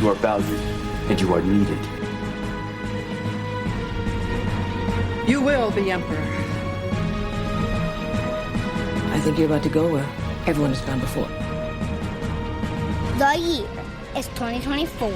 You are valued, and you are needed. You will be Emperor. I think you're about to go where everyone has gone before. The year is 2024.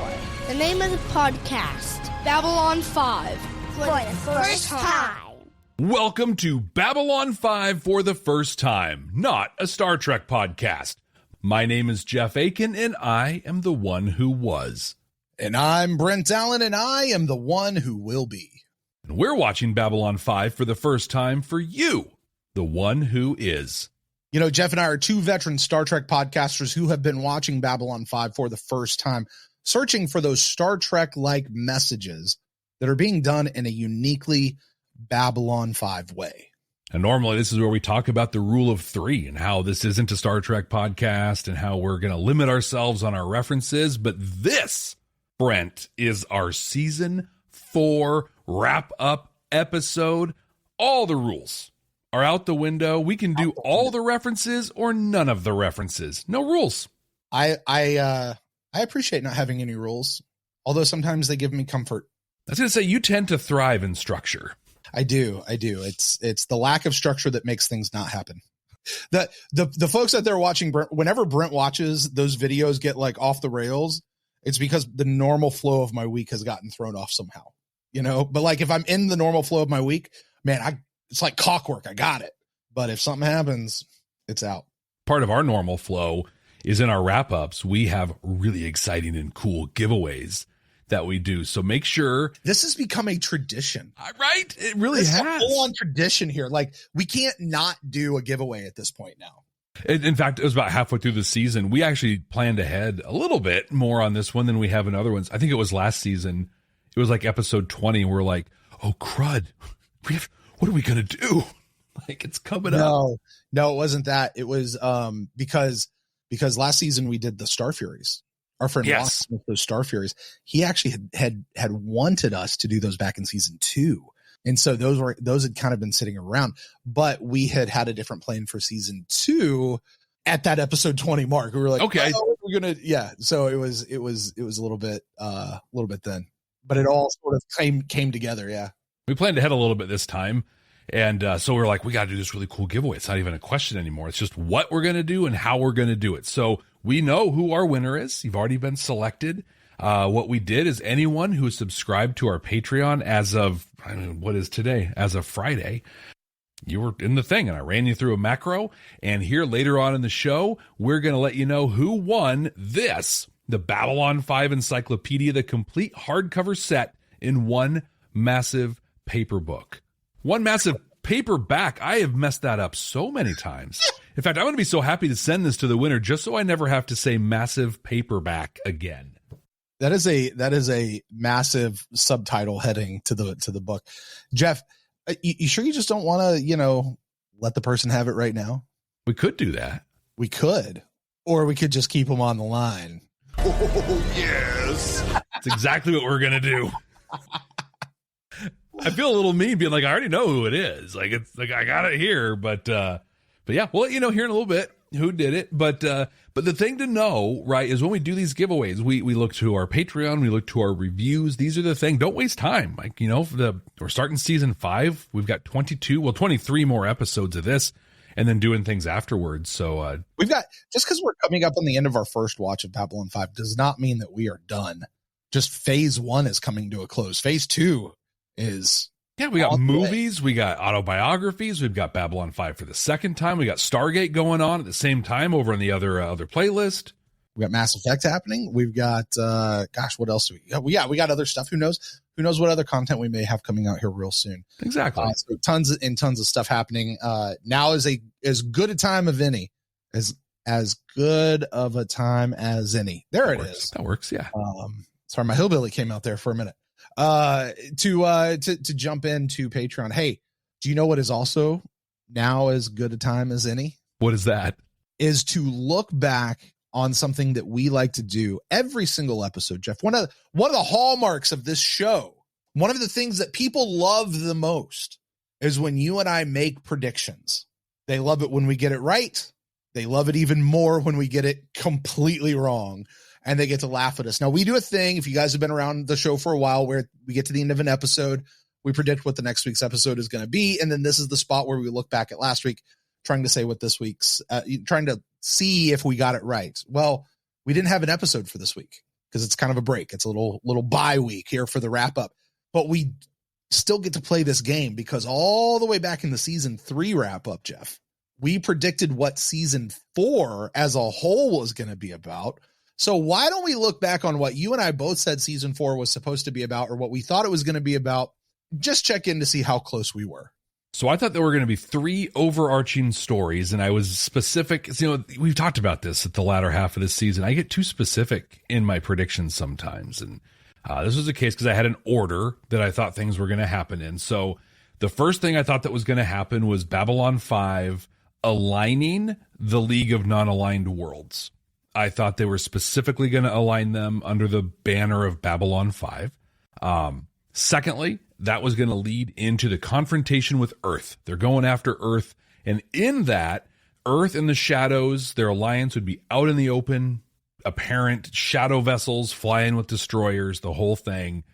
The name of the podcast, Babylon 5. For the first time. Welcome to Babylon 5 for the first time, not a Star Trek podcast. My name is Jeff Akin, and I am the one who was. And I'm Brent Allen, and I am the one who will be. And we're watching Babylon 5 for the first time for you, the one who is. You know, Jeff and I are two veteran Star Trek podcasters who have been watching Babylon 5 for the first time, searching for those Star Trek-like messages that are being done in a uniquely Babylon 5 way. And normally this is where we talk about the rule of three and how this isn't a Star Trek podcast and how we're going to limit ourselves on our references. But this, Brent, is our season 4 wrap-up episode. All the rules are out the window. We can do all the references or none of the references. No rules. I appreciate not having any rules, although sometimes they give me comfort. I was going to say, you tend to thrive in structure. I do. It's the lack of structure that makes things not happen. The folks out there watching Brent, whenever Brent watches those videos get like off the rails, it's because the normal flow of my week has gotten thrown off somehow, you know. But like if I'm in the normal flow of my week, man, it's like clockwork. I got it. But if something happens, it's out. Part of our normal flow is in our wrap ups. We have really exciting and cool giveaways that we do. So make sure this has become a tradition, right? It really has a full-on tradition here. Like we can't not do a giveaway at this point now. In fact, it was about halfway through the season. We actually planned ahead a little bit more on this one than we have in other ones. I think it was last season. It was like episode 20. We're like, oh crud. What are we going to do? Like it's coming up. No, it wasn't that. It was because last season we did the Starfuries. Our friend Ross with those Starfuries, he actually had wanted us to do those back in season 2. And so those had kind of been sitting around, but we had a different plan for season 2 at that episode 20 mark. We were like, okay, we're going to, So it was a little bit then, but it all sort of came together. Yeah. We planned ahead a little bit this time. And so we're like, we got to do this really cool giveaway. It's not even a question anymore. It's just what we're going to do and how we're going to do it. So we know who our winner is. You've already been selected. What we did is anyone who is subscribed to our Patreon as of, what is today? As of Friday, you were in the thing and I ran you through a macro. And here later on in the show, we're going to let you know who won this, the Babylon 5 Encyclopedia, the complete hardcover set in one massive paper book. One massive paperback. I have messed that up so many times. In fact, I'm going to be so happy to send this to the winner just so I never have to say massive paperback again. That is a massive subtitle heading to the book. Jeff, you sure you just don't want to, let the person have it right now? We could do that. We could. Or we could just keep them on the line. Oh, yes. That's exactly what we're going to do. I feel a little mean being like, I already know who it is. Like, it's like, I got it here, but yeah, we'll let you know here in a little bit who did it. But the thing to know, right, is when we do these giveaways, we look to our Patreon, we look to our reviews. These are the thing. Don't waste time. Like, we're starting season 5. We've got 23 more episodes of this and then doing things afterwards. So we've got, just because we're coming up on the end of our first watch of Babylon 5 does not mean that we are done. Just phase 1 is coming to a close. Phase 2 is we got movies, we got autobiographies, we've got Babylon 5 for the second time, we got Stargate going on at the same time over on the other playlist. We got Mass Effect happening. We've got what else do we got? We got other stuff. Who knows what other content we may have coming out here real soon. Exactly. So tons of stuff happening. Now is as good a time of any as good of a time as any. There it is. That works. Yeah. Sorry, my hillbilly came out there for a minute. To jump into Patreon. Hey, do you know what is also now as good a time as any? What is that? Is to look back on something that we like to do every single episode, Jeff. One of the hallmarks of this show, one of the things that people love the most is when you and I make predictions. They love it when we get it right. They love it even more when we get it completely wrong. and they get to laugh at us. Now, we do a thing, if you guys have been around the show for a while, where we get to the end of an episode, we predict what the next week's episode is going to be, and then this is the spot where we look back at last week, trying to say what this week's, trying to see if we got it right. Well, we didn't have an episode for this week because it's kind of a break. It's a little bye week here for the wrap up, but we still get to play this game because all the way back in the season 3 wrap up, Jeff, we predicted what season 4 as a whole was going to be about. So why don't we look back on what you and I both said season 4 was supposed to be about, or what we thought it was going to be about? Just check in to see how close we were. So I thought there were going to be 3 overarching stories, and I was specific. We've talked about this at the latter half of this season. I get too specific in my predictions sometimes, and this was the case because I had an order that I thought things were going to happen in. So the first thing I thought that was going to happen was Babylon 5 aligning the League of Non-Aligned Worlds. I thought they were specifically going to align them under the banner of Babylon 5. Secondly, that was going to lead into the confrontation with Earth. They're going after Earth. And in that, Earth and the Shadows, their alliance would be out in the open, apparent shadow vessels flying with destroyers, the whole thing.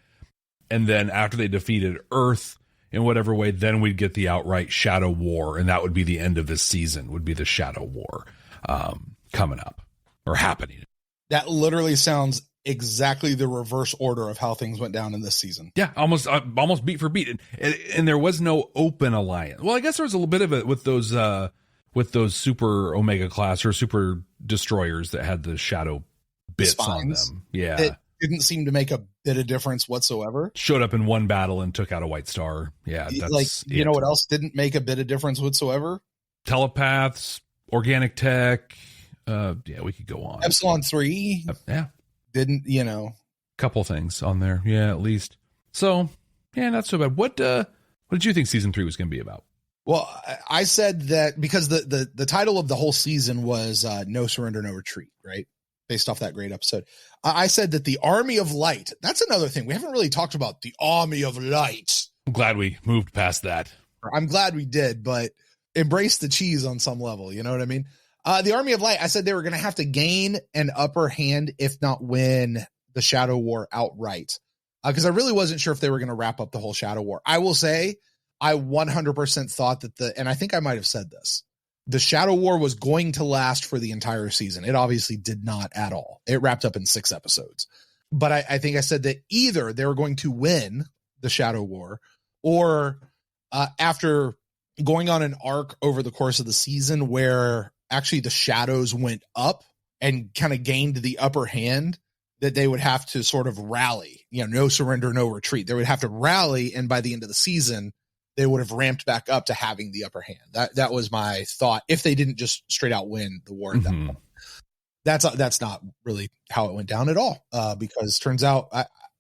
And then after they defeated Earth in whatever way, then we'd get the outright Shadow War. And that would be the end of this season, would be the Shadow War coming up or happening. That literally sounds exactly the reverse order of how things went down in this season. Yeah, almost beat for beat, and there was no open alliance. Well, I guess there was a little bit of it with those super Omega class or super destroyers that had the shadow bits Spines. On them. Yeah, it didn't seem to make a bit of difference whatsoever. Showed up in one battle and took out a White Star. Yeah, that's you know what else didn't make a bit of difference whatsoever? Telepaths, organic tech. Yeah, we could go on. Epsilon 3. Yeah. Didn't, couple things on there. Yeah, at least. So, yeah, not so bad. What did you think season 3 was going to be about? Well, I said that because the title of the whole season was No Surrender, No Retreat, right? Based off that great episode. I said that the Army of Light, that's another thing. We haven't really talked about the Army of Light. I'm glad we moved past that. I'm glad we did, but embrace the cheese on some level. You know what I mean? The Army of Light, I said they were going to have to gain an upper hand, if not win the Shadow War outright. Because I really wasn't sure if they were going to wrap up the whole Shadow War. I will say I 100% thought that and I think I might have said this, the Shadow War was going to last for the entire season. It obviously did not at all. It wrapped up in 6 episodes. But I think I said that either they were going to win the Shadow War, or after going on an arc over the course of the season where actually the shadows went up and kind of gained the upper hand, that they would have to sort of rally, no surrender, no retreat. They would have to rally. And by the end of the season, they would have ramped back up to having the upper hand. That was my thought. If they didn't just straight out win the war at that point. That's not really how it went down at all. Because turns out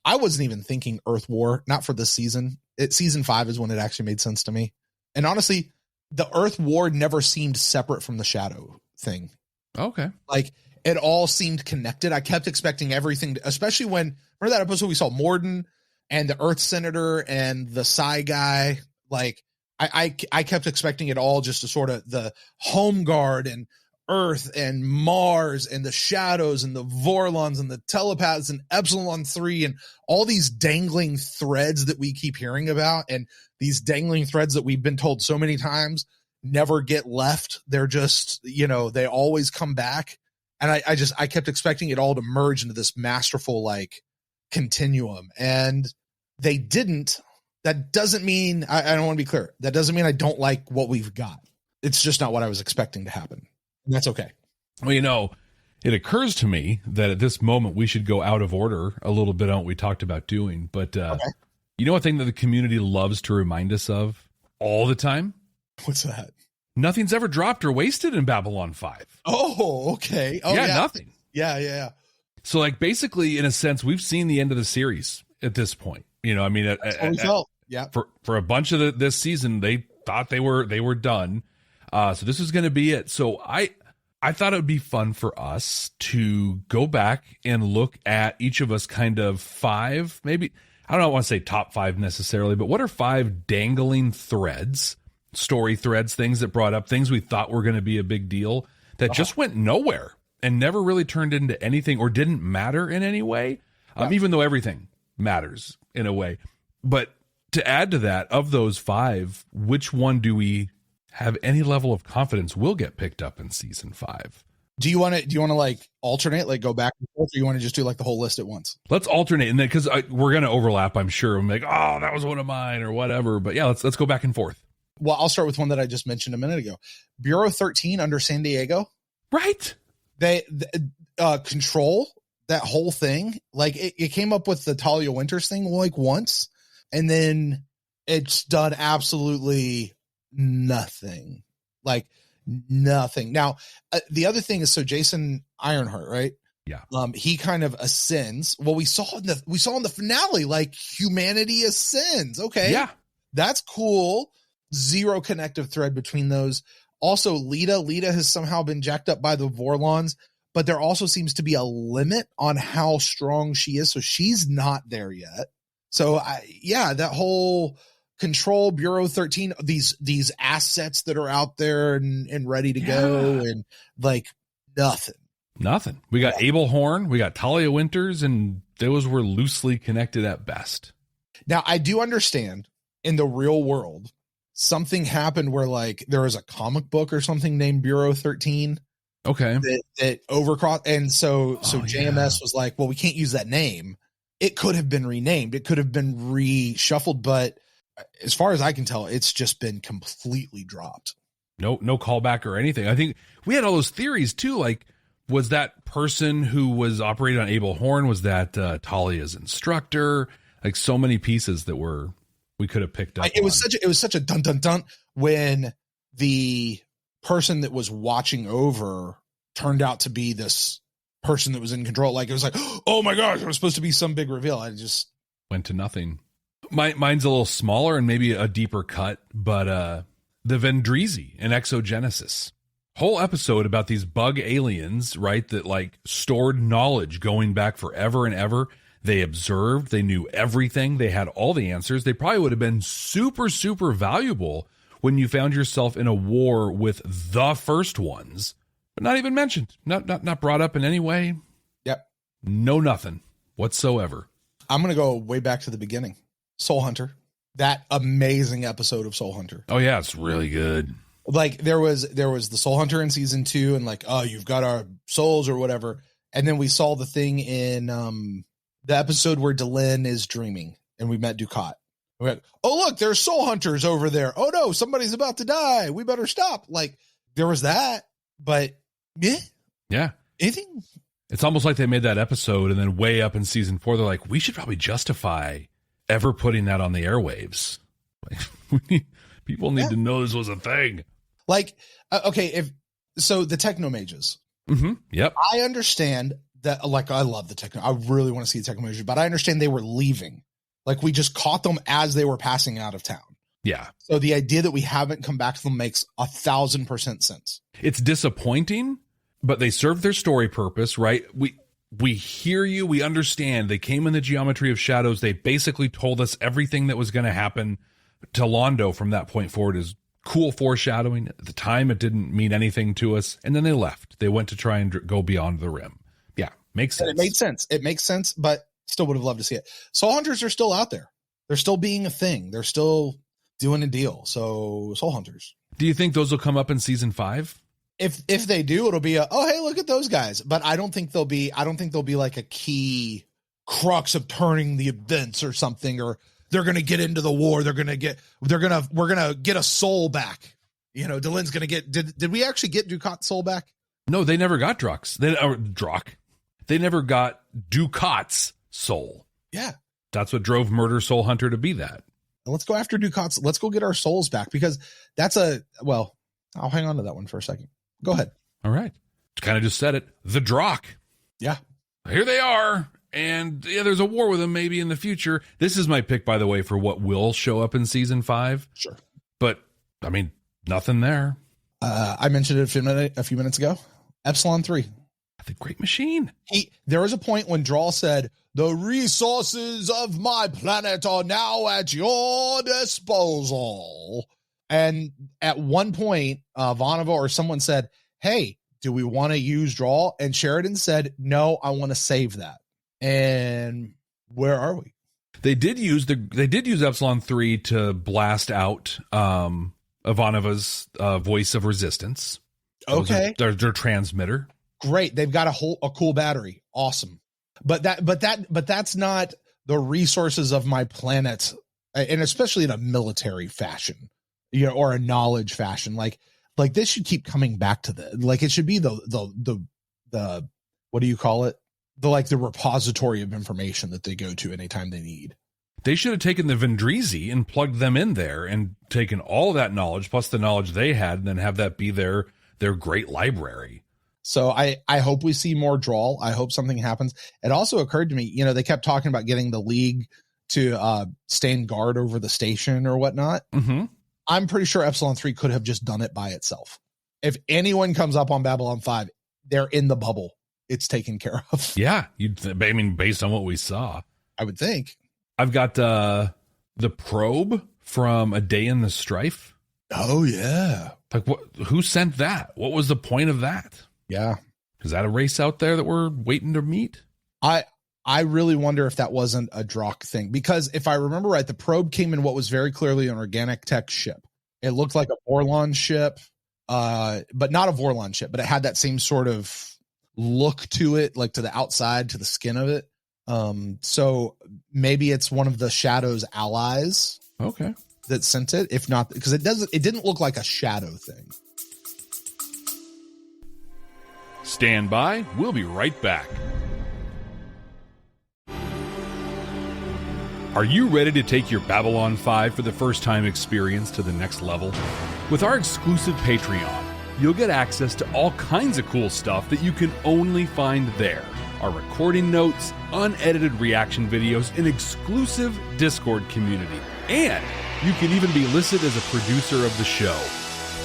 I wasn't even thinking Earth War, not for this season. Season 5 is when it actually made sense to me. And honestly, the Earth War never seemed separate from the Shadow thing. Okay. Like, it all seemed connected. I kept expecting everything, especially when, remember that episode we saw Morden and the Earth Senator and the Psi guy? Like, I kept expecting it all just to sort of the Home Guard and Earth and Mars and the Shadows and the Vorlons and the Telepaths and Epsilon 3 and all these dangling threads that we keep hearing about, and these dangling threads that we've been told so many times never get left. They're just, they always come back. And I kept expecting it all to merge into this masterful, like, continuum, and they didn't. That doesn't mean, I don't want to be clear. That doesn't mean I don't like what we've got. It's just not what I was expecting to happen. And that's okay. Well, it occurs to me that at this moment we should go out of order a little bit on what we talked about doing. But okay. You know, a thing that the community loves to remind us of all the time? What's that? Nothing's ever dropped or wasted in Babylon 5. Oh, okay. Oh, yeah, nothing. Yeah. So, like, basically, in a sense, we've seen the end of the series at this point. I mean, that's how we felt. Yeah. For a bunch of this season, they thought they were done. So this is going to be it. So I thought it would be fun for us to go back and look at each of us kind of 5, maybe, I don't want to say top 5 necessarily, but what are 5 dangling threads, story threads, things that brought up, things we thought were going to be a big deal that just went nowhere and never really turned into anything or didn't matter in any way, even though everything matters in a way. But to add to that, of those 5, which one do we have any level of confidence will get picked up in season 5? Do you want to like alternate, like go back and forth, or you want to just do like the whole list at once? Let's alternate, and then because we're going to overlap, I'm sure. I'm like, oh, that was one of mine or whatever. But yeah, let's go back and forth. Well, I'll start with one that I just mentioned a minute ago. Bureau 13 under San Diego. Right. They control that whole thing. Like it came up with the Talia Winters thing like once, and then it's done absolutely nothing. Like nothing. Now, the other thing is, so Jason Ironheart, right? Yeah. He kind of ascends. Well, we saw in the finale, like humanity ascends. Okay. Yeah. That's cool. Zero connective thread between those. Also, Lita has somehow been jacked up by the Vorlons, but there also seems to be a limit on how strong she is. So she's not there yet. So that whole Control, Bureau 13, these assets that are out there and ready to go, and like nothing. We got Abel Horn, we got Talia Winters, and those were loosely connected at best. Now, I do understand in the real world, something happened where like there was a comic book or something named Bureau 13. Okay. That overcrossed. And so JMS was like, well, we can't use that name. It could have been renamed. It could have been reshuffled, but as far as I can tell, it's just been completely dropped. No callback or anything. I think we had all those theories too. Like, was that person who was operating on Abel Horn, was that Talia's instructor? Like so many pieces that we could have picked up. It was such a dun dun dun when the person that was watching over turned out to be this person that was in control. Like it was like, oh my gosh, it was supposed to be some big reveal. I just went to nothing. Mine's a little smaller and maybe a deeper cut, but the Vendrizi in Exogenesis. Whole episode about these bug aliens, right, that like stored knowledge going back forever and ever. They observed, they knew everything, they had all the answers. They probably would have been super, super valuable when you found yourself in a war with the first ones, but not even mentioned, not brought up in any way. Yep. No, nothing whatsoever. I'm going to go way back to the beginning. Soul Hunter, that amazing episode of Soul Hunter. Oh yeah, it's really good. Like there was the Soul Hunter in season 2, and like, oh, you've got our souls or whatever. And then we saw the thing in the episode where Delenn is dreaming, and we met Ducat. We went, oh look, there's Soul Hunters over there. Oh no, somebody's about to die. We better stop. Like there was that, but yeah, anything. It's almost like they made that episode, and then way up in season 4, they're like, we should probably justify ever putting that on the airwaves. Like, people need to know this was a thing. Like, okay, if so, the Techno Mages. Mm-hmm. Yep. I understand that. Like, I love the Techno. I really want to see the Techno Mages, but I understand they were leaving. Like, we just caught them as they were passing out of town. Yeah. So the idea that we haven't come back to them makes 1,000% sense. It's disappointing, but they served their story purpose, right? We hear you. We understand. They came in the Geometry of Shadows. They basically told us everything that was going to happen to Londo from that point forward. Is cool foreshadowing. At the time, it didn't mean anything to us. And then they left. They went to try and go beyond the rim. Yeah, makes sense. And it made sense. It makes sense, but still would have loved to see it. Soul Hunters are still out there. They're still being a thing. They're still doing a deal. So Soul Hunters. Do you think those will come up in season 5? If they do, it'll be oh, hey, look at those guys. But I don't think they'll be like a key crux of turning the events or something, or they're going to get into the war. We're going to get a soul back. You know, Delenn's going to get, did we actually get Ducat's soul back? No, they never got Drux. They never got Ducat's soul. Yeah. That's what drove Murder Soul Hunter to be that. Let's go after Ducat's. Let's go get our souls back, because well, I'll hang on to that one for a second. Go ahead. All right. Kind of just said it. The Drock. Yeah. Here they are. And yeah, there's a war with them maybe in the future. This is my pick, by the way, for what will show up in season 5. Sure. But, I mean, nothing there. I mentioned it a few minutes ago. Epsilon 3. The Great Machine. There was a point when Drawl said, the resources of my planet are now at your disposal. And at one point, Vonova or someone said, hey, do we want to use draw? And Sheridan said, no, I want to save that. And where are we? They did use Epsilon 3 to blast out Ivanova's voice of resistance. Okay. Their transmitter. Great. They've got a cool battery. Awesome. But that's not the resources of my planet, and especially in a military fashion, or a knowledge fashion. Like this should keep coming back to it should be the what do you call it? The repository of information that they go to anytime they need. They should have taken the Vendrizi and plugged them in there and taken all of that knowledge plus the knowledge they had, and then have that be their great library. So I hope we see more drawl. I hope something happens. It also occurred to me, they kept talking about getting the League to stand guard over the station or whatnot. Mm-hmm. I'm pretty sure Epsilon 3 could have just done it by itself. If anyone comes up on Babylon 5, they're in the bubble. It's taken care of. Yeah. Based on what we saw, I would think. I've got the probe from A Day in the Strife. Oh yeah. Who sent that? What was the point of that? Yeah. Is that a race out there that we're waiting to meet? I really wonder if that wasn't a Drock thing, because if I remember right, the probe came in what was very clearly an organic tech ship. It looked like a Vorlon ship, but not a Vorlon ship, but it had that same sort of look to it, like to the outside, to the skin of it. So maybe it's one of the Shadow's allies. Okay. That sent it. If not, because it didn't look like a Shadow thing. Stand by. We'll be right back. Are you ready to take your Babylon 5 for the first time experience to the next level? With our exclusive Patreon, you'll get access to all kinds of cool stuff that you can only find there. Our recording notes, unedited reaction videos, an exclusive Discord community, and you can even be listed as a producer of the show.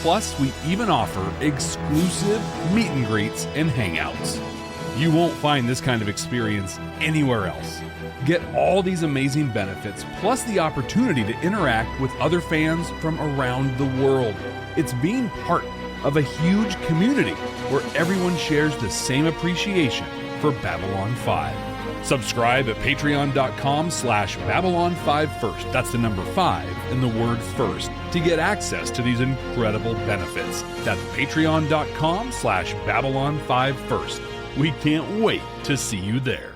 Plus, we even offer exclusive meet and greets and hangouts. You won't find this kind of experience anywhere else. Get all these amazing benefits, plus the opportunity to interact with other fans from around the world. It's being part of a huge community where everyone shares the same appreciation for Babylon 5. Subscribe at patreon.com/Babylon5First. That's the number 5 and the word first to get access to these incredible benefits. That's patreon.com/Babylon5First. We can't wait to see you there.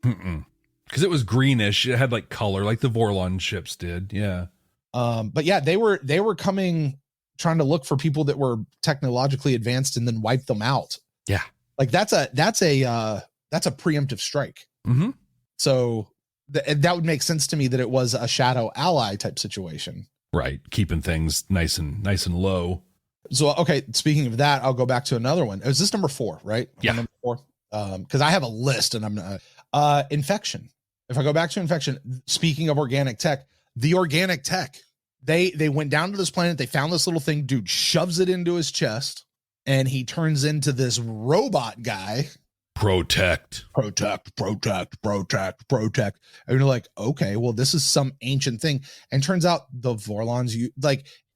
Because it was greenish. It had like color like the Vorlon ships did. Yeah. But yeah, they were coming trying to look for people that were technologically advanced and then wipe them out. Yeah. Like that's a preemptive strike. Mm-hmm. So that would make sense to me that it was a Shadow ally type situation. Right. Keeping things nice and low. So, okay. Speaking of that, I'll go back to another one. Is this number 4, right? Yeah. Number 4. Cause I have a list and I'm infection. If I go back to infection, speaking of organic tech, the organic tech, they went down to this planet. They found this little thing, dude shoves it into his chest and he turns into this robot guy. Protect. And you're like, okay, well, this is some ancient thing. And turns out the Vorlons,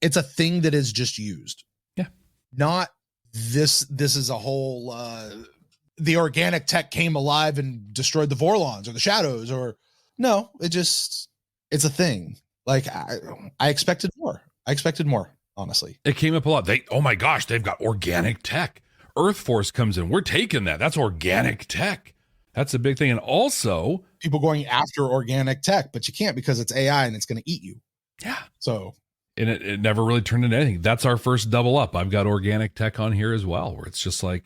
it's a thing that is just used. Yeah. Not this is a whole, the organic tech came alive and destroyed the Vorlons or the Shadows no, it's a thing. Like I expected more. Honestly. It came up a lot. Oh my gosh, they've got organic tech. Earth Force comes in. We're taking that. That's organic tech. That's a big thing. And also people going after organic tech, but you can't because it's AI and it's going to eat you. Yeah. So, and it never really turned into anything. That's our first double up. I've got organic tech on here as well, where it's just like,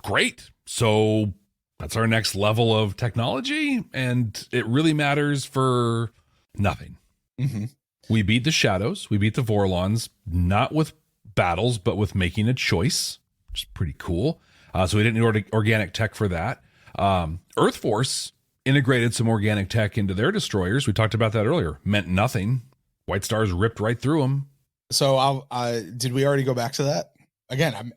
great. So that's our next level of technology. And it really matters for nothing. Mm-hmm. We beat the Shadows. We beat the Vorlons, not with battles, but with making a choice, which is pretty cool. So we didn't need organic tech for that. Earth Force integrated some organic tech into their destroyers. We talked about that earlier. Meant nothing. White Stars ripped right through them. So did we already go back to that? Again,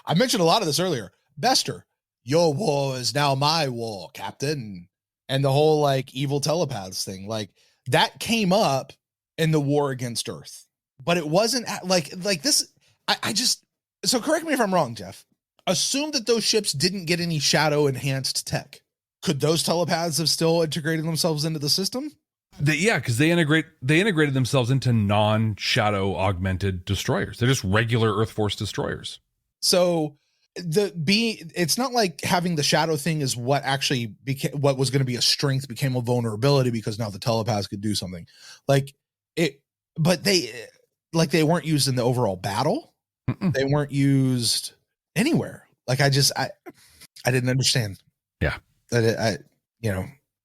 I mentioned a lot of this earlier. Bester, your war is now my war, Captain. And the whole like evil telepaths thing, like that came up in the war against Earth. but it wasn't like this. I just, so correct me if I'm wrong, Jeff. Assume that those ships didn't get any shadow enhanced tech. Could those telepaths have still integrated themselves into the system? Because they integrated themselves into non-shadow augmented destroyers. They're just regular Earth Force destroyers. So it's not like having the shadow thing is what actually became what was going to be a strength became a vulnerability because now the telepaths could do something like it, but they weren't used in the overall battle. Mm-mm. They weren't used anywhere. Like I didn't understand. Yeah. That I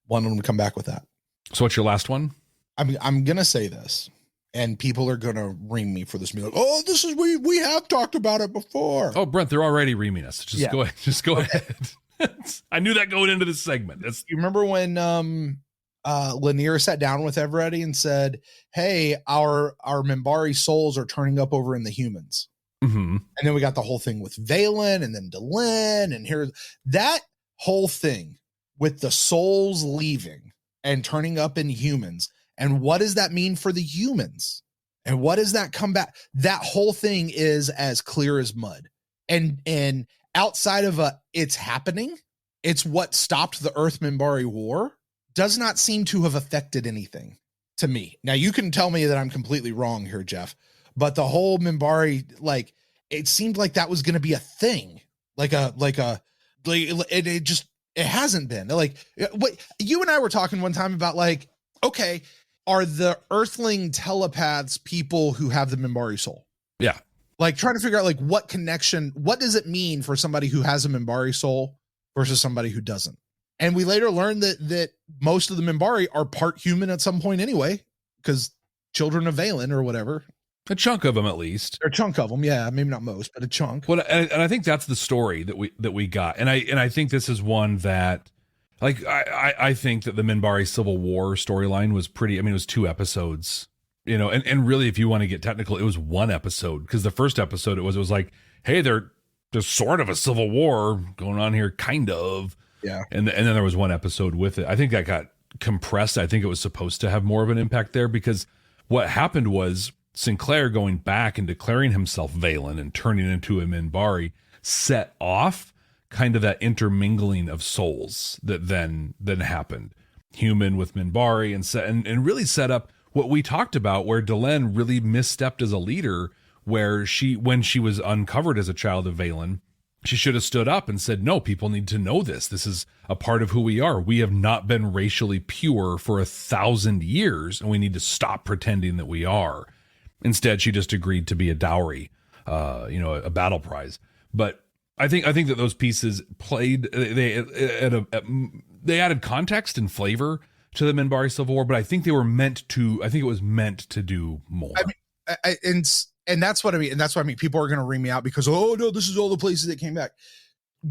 wanted them to come back with that. So what's your last one? I'm going to say this. And people are going to ream me for this. Be like, oh, this is, we have talked about it before. Oh, Brent, they're already reaming us. Go ahead. Just go ahead. I knew that going into this segment. You remember when Lanier sat down with everybody and said, hey, our Minbari souls are turning up over in the humans. Mm-hmm. And then we got the whole thing with Valen and then Delenn. And here's that whole thing with the souls leaving and turning up in humans. And what does that mean for the humans? And what does that come back? That whole thing is as clear as mud. And outside of it's happening, it's what stopped the Earth Minbari War, does not seem to have affected anything to me. Now you can tell me that I'm completely wrong here, Jeff, but the whole Minbari, like, it seemed like that was going to be a thing. It hasn't been. Like, what you and I were talking one time about, like, okay, are the Earthling telepaths people who have the Minbari soul? Yeah. Like trying to figure out like what connection, what does it mean for somebody who has a Minbari soul versus somebody who doesn't? And we later learned that most of the Minbari are part human at some point anyway, because children of Valen or whatever. A chunk of them, at least. A chunk of them, yeah, maybe not most, but a chunk. Well, and I think that's the story that we got, and I think this is one that, like, I think that the Minbari Civil War storyline was pretty. I mean, it was 2 episodes, and really, if you want to get technical, it was 1 episode, because the first episode it was like, hey, there's sort of a civil war going on here, kind of, yeah, and then there was 1 episode with it. I think that got compressed. I think it was supposed to have more of an impact there, because what happened was Sinclair going back and declaring himself Valen and turning into a Minbari set off kind of that intermingling of souls that then happened, human with Minbari, and really set up what we talked about, where Delenn really misstepped as a leader, where when she was uncovered as a child of Valen, she should have stood up and said, no, people need to know this. This is a part of who we are. We have not been racially pure for 1,000 years, and we need to stop pretending that we are. Instead, she just agreed to be a dowry, a battle prize. But I think that those pieces played. They added context and flavor to the Minbari Civil War, but I think they were meant to. I think it was meant to do more. And that's what I mean. And that's what I mean. People are going to ring me out because, oh no, this is all the places that came back.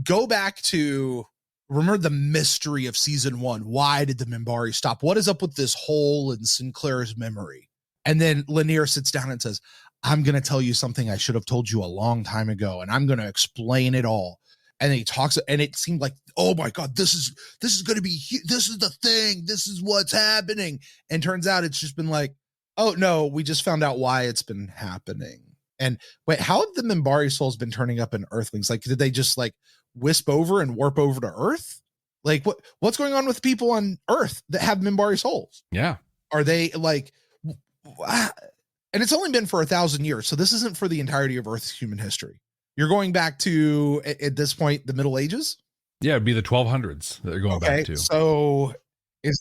Go back to remember the mystery of season 1. Why did the Minbari stop? What is up with this hole in Sinclair's memory? And then Lanier sits down and says, I'm going to tell you something I should have told you a long time ago, and I'm going to explain it all. And then he talks, and it seemed like, oh my God, this is going to be, this is the thing. This is what's happening. And turns out it's just been like, oh no, we just found out why it's been happening. And wait, how have the Minbari souls been turning up in Earthlings? Like, did they just like wisp over and warp over to Earth? Like what's going on with people on Earth that have Minbari souls? Yeah. Are they like, and it's only been for 1,000 years. So this isn't for the entirety of Earth's human history. You're going back to, at this point, the Middle Ages? Yeah, it'd be the 1200s that they're going back to. So is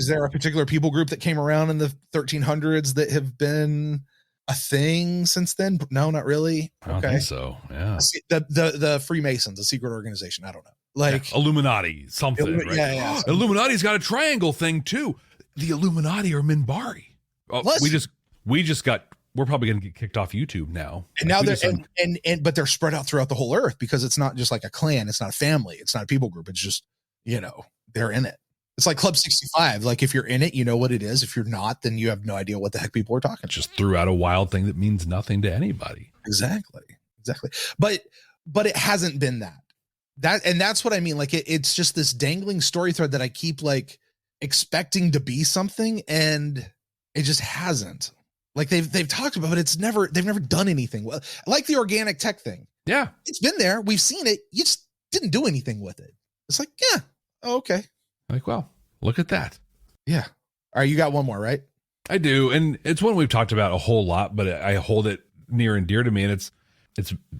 there a particular people group that came around in the 1300s that have been a thing since then? No, not really. I don't think so. Yeah. The Freemasons, a secret organization. I don't know. Like Illuminati, something. Right? Yeah. Illuminati's got a triangle thing too. The Illuminati are Minbari. We're probably going to get kicked off YouTube now. And now but they're spread out throughout the whole Earth, because it's not just like a clan. It's not a family. It's not a people group. It's just, they're in it. It's like Club 65. Like if you're in it, you know what it is. If you're not, then you have no idea what the heck people are talking about. Just threw out a wild thing that means nothing to anybody. Exactly. But it hasn't been that. And that's what I mean. Like it's just this dangling story thread that I keep like expecting to be something, and it just hasn't. Like they've talked about it, they've never done anything. Well, like the organic tech thing. Yeah. It's been there. We've seen it. You just didn't do anything with it. It's like, yeah, okay. Like, well, look at that. Yeah. All right, you got one more, right? I do, and it's one we've talked about a whole lot, but I hold it near and dear to me, and it's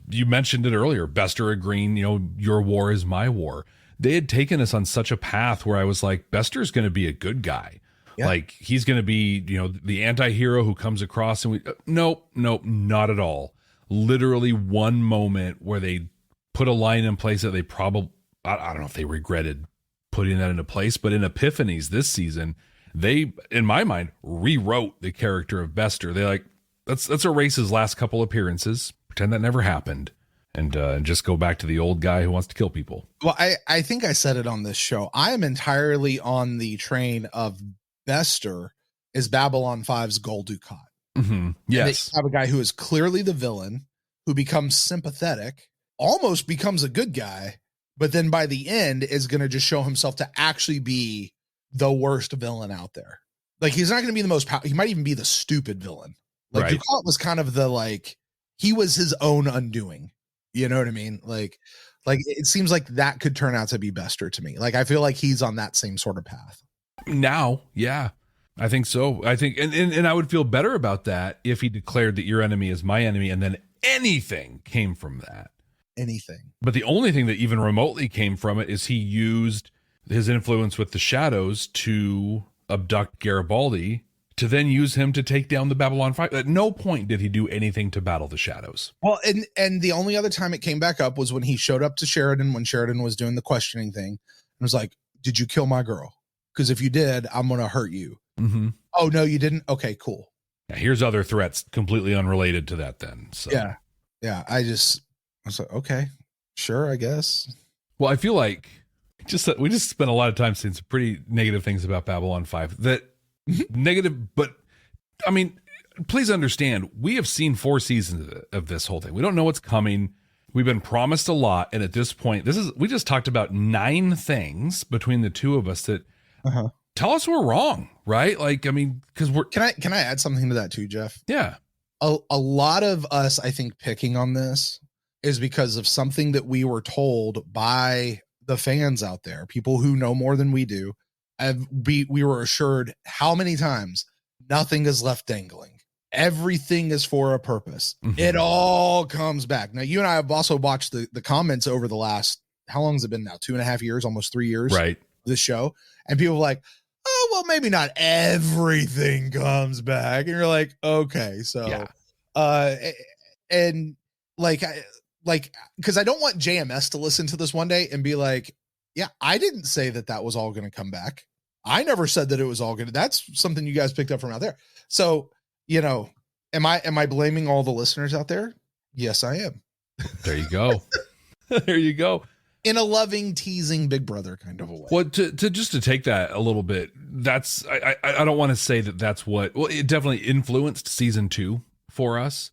you mentioned it earlier, Bester agreeing, your war is my war. They had taken us on such a path where I was like, Bester's going to be a good guy. Yeah. Like he's going to be, the anti-hero who comes across, and nope, not at all. Literally one moment where they put a line in place that they probably, I don't know if they regretted putting that into place, but in Epiphanies this season, they, in my mind, rewrote the character of Bester. They like, let's erase his last couple appearances, pretend that never happened, and just go back to the old guy who wants to kill people. Well, I think I said it on this show. I am entirely on the train of Bester is Babylon 5's Gul Dukat. Mm-hmm. Yes. They have a guy who is clearly the villain, who becomes sympathetic, almost becomes a good guy, but then by the end is going to just show himself to actually be the worst villain out there. Like he's not going to be the most he might even be the stupid villain. Like right. Dukat was kind of he was his own undoing. You know what I mean? Like it seems like that could turn out to be Bester to me. Like I feel like he's on that same sort of path. Now, yeah. I think so. I think and I would feel better about that if he declared that your enemy is my enemy and then anything came from that. Anything. But the only thing that even remotely came from it is he used his influence with the shadows to abduct Garibaldi, to then use him to take down the Babylon 5. At no point did he do anything to battle the shadows. Well, and the only other time it came back up was when he showed up to Sheridan when Sheridan was doing the questioning thing and was like, did you kill my girl? Because if you did, I'm going to hurt you. Mm-hmm. Oh, no, you didn't? Okay, cool. Yeah, here's other threats completely unrelated to that then. So. Yeah. Yeah. I was like, okay, sure, I guess. Well, I feel like we just spent a lot of time saying some pretty negative things about Babylon 5 that negative, but I mean, please understand, we have seen 4 seasons of this whole thing. We don't know what's coming. We've been promised a lot. And at this point, we just talked about 9 things between the two of us that tell us we're wrong, right? Like, I mean, because can I add something to that too, Jeff? Yeah. A lot of us, I think, picking on this is because of something that we were told by the fans out there, people who know more than we do. We were assured how many times nothing is left dangling. Everything is for a purpose. Mm-hmm. It all comes back. Now, you and I have also watched the comments over the last, how long has it been now? 2.5 years, almost 3 years. Right. This show. And people are like, oh, well, maybe not everything comes back. And you're like, okay. So, yeah. And because I don't want JMS to listen to this one day and be like, yeah, I didn't say that was all going to come back. I never said that it was all going to, that's something you guys picked up from out there. So, am I blaming all the listeners out there? Yes, I am. There you go. There you go. In a loving, teasing Big Brother kind of a way. Well, to take that a little bit, that's, I don't want to say that's what, well, it definitely influenced season 2 for us.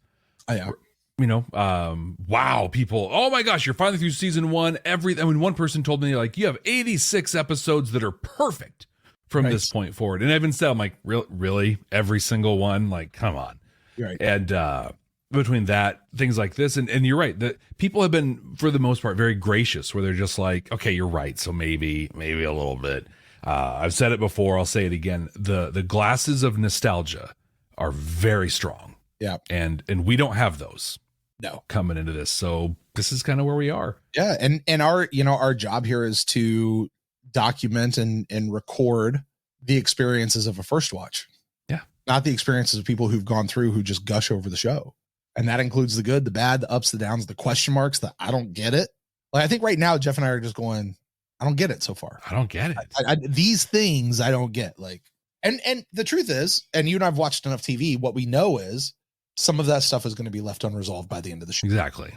Yeah. Wow, people, oh my gosh, you're finally through season 1. One person told me, like, you have 86 episodes that are perfect from this point forward. And Evan said, I'm like, really? Every single one? Like, come on. Right. And between that, things like this, and you're right, that people have been, for the most part, very gracious, where they're just like, okay, you're right, so maybe a little bit. I've said it before, I'll say it again. The glasses of nostalgia are very strong. Yeah. And we don't have those. No, coming into this. So this is kind of where we are. Yeah. And our job here is to document and record the experiences of a first watch. Yeah. Not the experiences of people who've gone through, who just gush over the show. And that includes the good, the bad, the ups, the downs, the question marks, the I don't get it. Like, I think right now, Jeff and I are just going, I don't get it so far. I don't get it. These things I don't get. Like, and the truth is, and you and I've watched enough TV, what we know is, some of that stuff is going to be left unresolved by the end of the show. Exactly.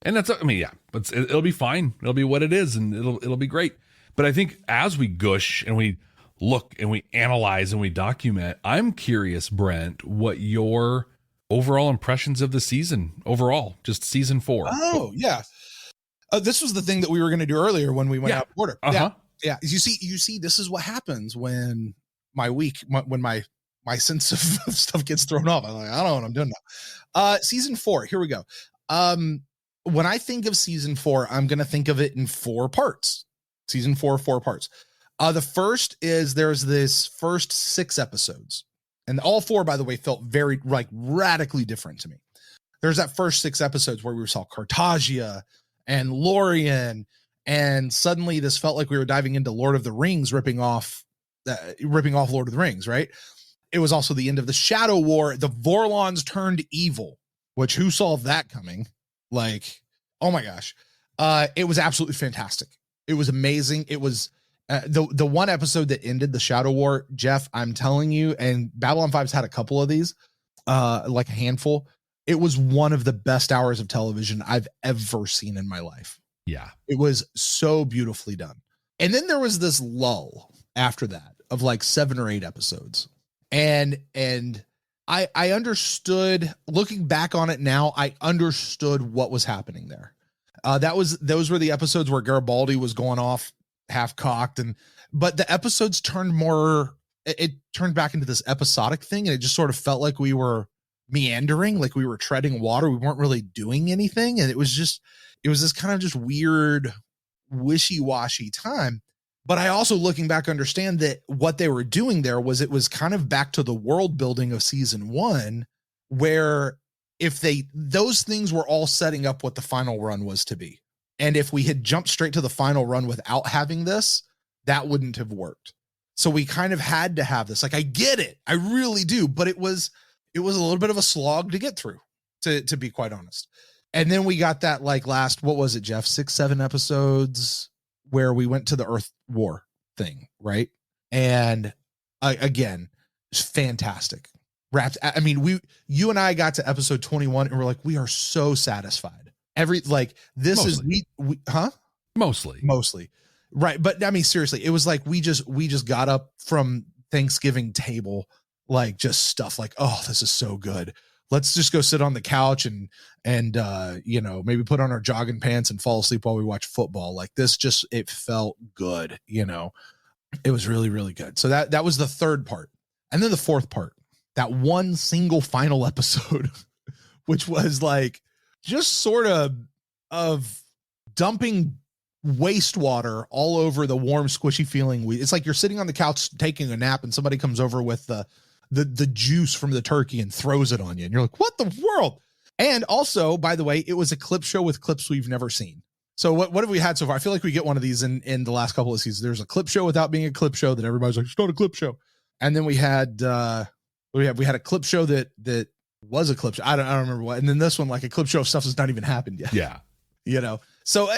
And that's, I mean, yeah, but it'll be fine. It'll be what it is, and it'll be great. But I think as we gush and we look and we analyze and we document, I'm curious, Brent, what your overall impressions of the season overall, just season 4. Oh, yeah. This was the thing that we were going to do earlier when we went out of order. Uh-huh. Yeah. You see, this is what happens when my my sense of stuff gets thrown off. I'm like, I don't know what I'm doing now. Season 4, here we go. When I think of season 4, I'm going to think of it in 4 parts. Season 4, 4 parts. The first is there's this first 6 episodes, and all 4, by the way, felt very like radically different to me. There's that first 6 episodes where we saw Cartagia and Lorien, and suddenly this felt like we were diving into Lord of the Rings, ripping off Lord of the Rings, right? It was also the end of the Shadow War. The Vorlons turned evil, which who saw that coming? Like, oh my gosh. It was absolutely fantastic. It was amazing. It was the one episode that ended the Shadow War, Jeff, I'm telling you, and Babylon 5's had a couple of these, like a handful. It was one of the best hours of television I've ever seen in my life. Yeah. It was so beautifully done. And then there was this lull after that of like 7 or 8 episodes. And I understood, looking back on it now, I understood what was happening there. Those were the episodes where Garibaldi was going off half cocked, but the episodes turned back into this episodic thing, and it just sort of felt like we were meandering, like we were treading water. We weren't really doing anything. And it was this kind of just weird, wishy-washy time. But I also, looking back, understand that what they were doing there was it was kind of back to the world building of season 1, where those things were all setting up what the final run was to be. And if we had jumped straight to the final run without having this, that wouldn't have worked. So we kind of had to have this. Like, I get it. I really do. But it was a little bit of a slog to get through, to be quite honest. And then we got that like last, what was it, Jeff? 6, 7 episodes where we went to the Earth War thing, right? And again, it's fantastic. Wrapped. I mean, you and I got to episode 21 and we're like, we are so satisfied. Mostly. Right. But I mean, seriously, it was like, we just got up from Thanksgiving table, like just stuff like, oh, this is so good. Let's just go sit on the couch and maybe put on our jogging pants and fall asleep while we watch football. Like this, it felt good. It was really, really good. So that was the 3rd part. And then the 4th part, that one single final episode, which was like just sort of dumping wastewater all over the warm, squishy feeling. It's like you're sitting on the couch taking a nap and somebody comes over with the juice from the turkey and throws it on you. And you're like, what the world? And also, by the way, it was a clip show with clips we've never seen. So what have we had so far? I feel like we get one of these in the last couple of seasons. There's a clip show without being a clip show that everybody's like, it's not a clip show. And then we had a clip show that was a clip show. I don't remember what. And then this one, like a clip show of stuff that's not even happened yet. Yeah. So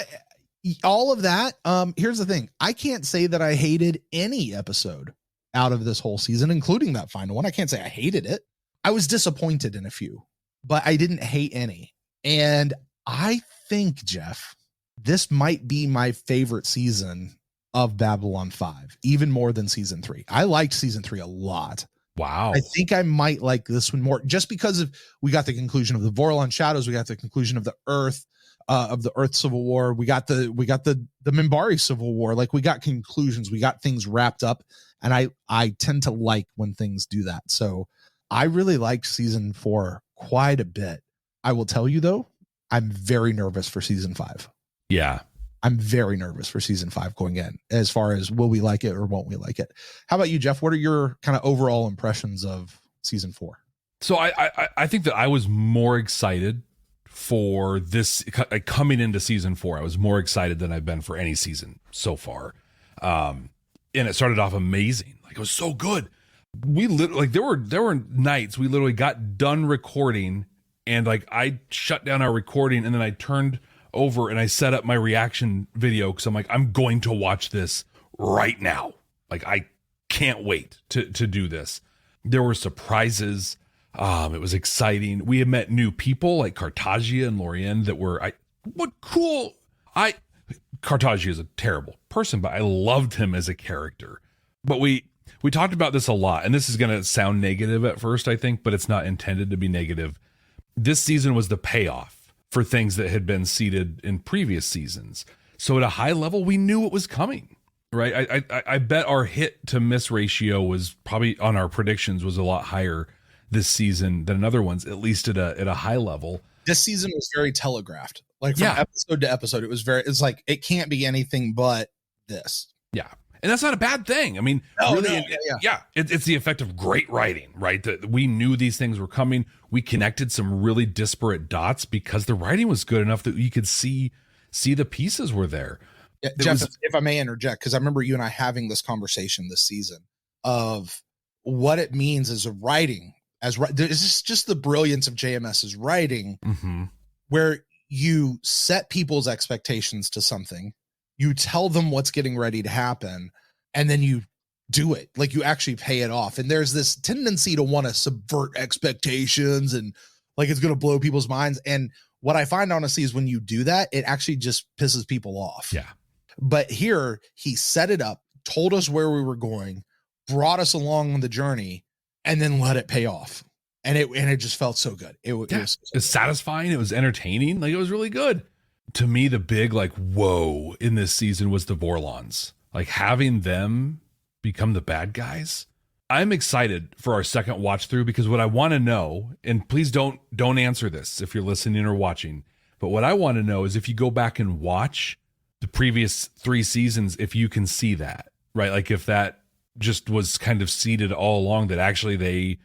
all of that. Here's the thing. I can't say that I hated any episode out of this whole season, including that final one. I can't say I hated it. I was disappointed in a few, but I didn't hate any. And I think, Jeff, this might be my favorite season of Babylon 5, even more than season 3. I liked season 3 a lot. Wow. I think I might like this one more just because we got the conclusion of the Vorlon Shadows. We got the conclusion of the Earth Civil War. We got the Minbari Civil War. Like, we got conclusions, we got things wrapped up. And I tend to like when things do that. So I really liked season 4 quite a bit. I will tell you though, I'm very nervous for season 5. Yeah. I'm very nervous for season 5 going in, as far as will we like it or won't we like it? How about you, Jeff? What are your kind of overall impressions of season 4? So I think that I was more excited for this coming into season 4. I was more excited than I've been for any season so far. And it started off amazing. Like, it was so good. We literally, like, there were nights we literally got done recording and like I shut down our recording and then I turned over and I set up my reaction video because I'm like, I'm going to watch this right now. Like, I can't wait to do this. There were surprises. It was exciting. We had met new people like Cartagia and Lorien that were, Cartagia is a terrible person, but I loved him as a character. But we talked about this a lot, and this is going to sound negative at first, I think, but it's not intended to be negative. This season was the payoff for things that had been seeded in previous seasons. So at a high level, we knew it was coming. right? I bet our hit to miss ratio was probably on our predictions was a lot higher this season than other ones, at least at a high level. This season was very telegraphed. Like from episode to episode, it's like, it can't be anything but this. Yeah. And that's not a bad thing. I mean, it's the effect of great writing, right? That we knew these things were coming. We connected some really disparate dots because the writing was good enough that you could see the pieces were there. Yeah, Jeff, if I may interject, because I remember you and I having this conversation this season of what it means as a writing, it's just the brilliance of JMS's writing, where you set people's expectations to something, you tell them what's getting ready to happen, and then you do it. Like, you actually pay it off. And there's this tendency to want to subvert expectations and like it's going to blow people's minds. And what I find, honestly, is when you do that, it actually just pisses people off. Yeah. But here, he set it up, told us where we were going, brought us along on the journey, and then let it pay off. And it just felt so good. It was satisfying. It was entertaining. Like, it was really good. To me, the big like whoa in this season was the Vorlons. Like, having them become the bad guys. I'm excited for our second watch through, because what I want to know, and please don't answer this if you're listening or watching, but what I want to know is if you go back and watch the previous 3 seasons, if you can see that, right? Like, if that just was kind of seeded all along, that actually they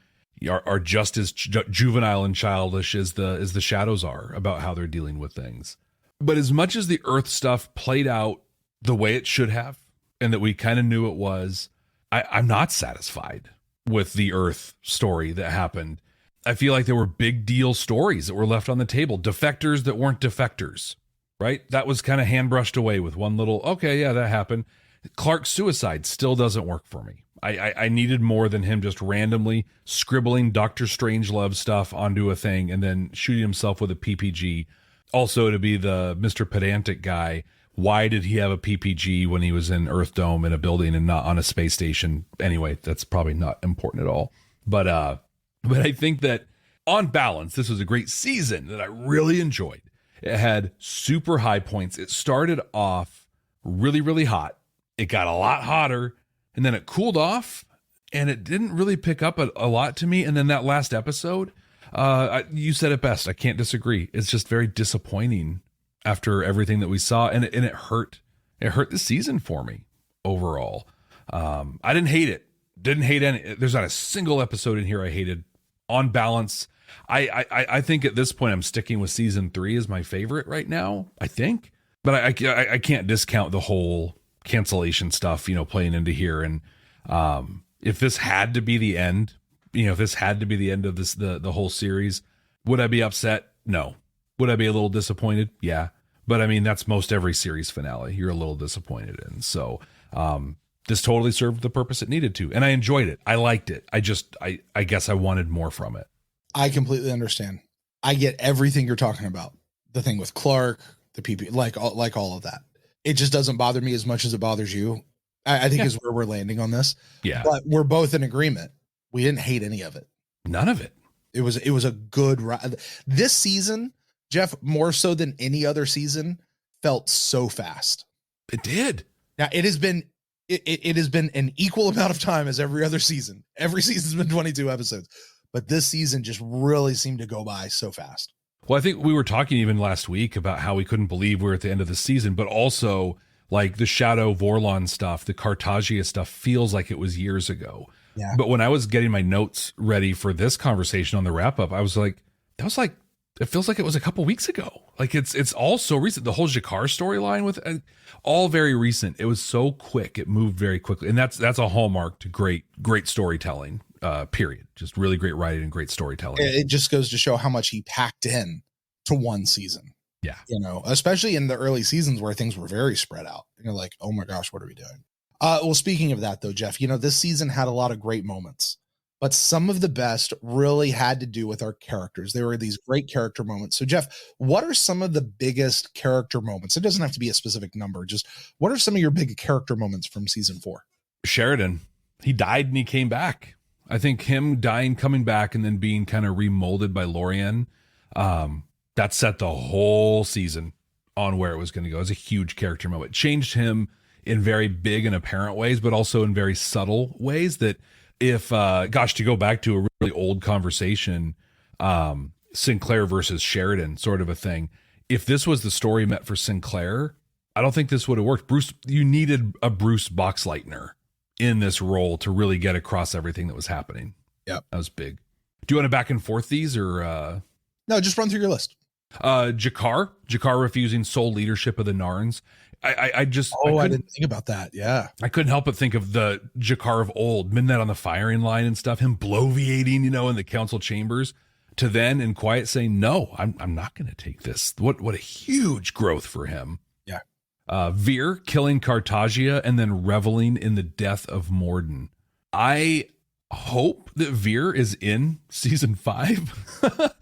are just as juvenile and childish as the shadows are about how they're dealing with things. But as much as the Earth stuff played out the way it should have, and that we kind of knew it was, I'm not satisfied with the Earth story that happened. I feel like there were big deal stories that were left on the table. Defectors that weren't defectors, right? That was kind of hand brushed away with one little, okay, yeah, that happened. Clark's suicide still doesn't work for me. I needed more than him just randomly scribbling Doctor Strangelove stuff onto a thing and then shooting himself with a PPG. Also, to be the Mr. Pedantic guy, why did he have a PPG when he was in Earth Dome in a building and not on a space station? Anyway, that's probably not important at all. But I think that on balance, this was a great season that I really enjoyed. It had super high points. It started off really, really hot. It got a lot hotter, and then it cooled off, and it didn't really pick up a lot to me. And then that last episode, you said it best. I can't disagree. It's just very disappointing after everything that we saw, and it hurt. It hurt the season for me overall. I didn't hate it. Didn't hate any. There's not a single episode in here I hated. On balance, I think at this point I'm sticking with season 3 as my favorite right now. I think, but I can't discount the whole cancellation stuff, playing into here. And if this had to be the end, if this had to be the end of this the whole series, would I be upset? No. Would I be a little disappointed? Yeah. But I mean, that's most every series finale you're a little disappointed in. So this totally served the purpose it needed to. And I enjoyed it. I liked it. I guess I wanted more from it. I completely understand. I get everything you're talking about. The thing with Clark, the PP, like all of that. It just doesn't bother me as much as it bothers you. I think is where we're landing on this. Yeah. But we're both in agreement. We didn't hate any of it. None of it. It was a good ride. This season, Jeff, more so than any other season, felt so fast. It did. Now it has been an equal amount of time as every other season. Every season's been 22 episodes, but this season just really seemed to go by so fast. Well, I think we were talking even last week about how we couldn't believe we were at the end of the season, but also like the Shadow Vorlon stuff, the Cartagia stuff feels like it was years ago. Yeah. But when I was getting my notes ready for this conversation on the wrap up, I was like, it feels like it was a couple weeks ago. Like it's all so recent. The whole Jakar storyline with all very recent. It was so quick. It moved very quickly. And that's a hallmark to great storytelling, period. Just really great writing and great storytelling. It just goes to show how much he packed in to one season. Yeah. Especially in the early seasons where things were very spread out. And you're like, oh my gosh, what are we doing? Well, speaking of that though, Jeff, this season had a lot of great moments. But some of the best really had to do with our characters. There were these great character moments. So, Jeff, what are some of the biggest character moments? It doesn't have to be a specific number. Just what are some of your big character moments from season 4? Sheridan. He died and he came back. I think him dying, coming back, and then being kind of remolded by Lorien, that set the whole season on where it was going to go. It was a huge character moment. It changed him in very big and apparent ways, but also in very subtle ways that if, to go back to a really old conversation, Sinclair versus Sheridan sort of a thing. If this was the story meant for Sinclair, I don't think this would have worked. Bruce, you needed a Bruce Boxleitner in this role to really get across everything that was happening. Yep. That was big. Do you want to back and forth these or? No, just run through your list. Jakar refusing sole leadership of the Narns. I didn't think about that. Yeah. I couldn't help but think of the Jakar of old, Midnight on the Firing Line and stuff, him bloviating, in the council chambers, to then in quiet saying, no, I'm not going to take this. What a huge growth for him. Yeah. Veer killing Cartagia and then reveling in the death of Morden. I hope that Veer is in season 5.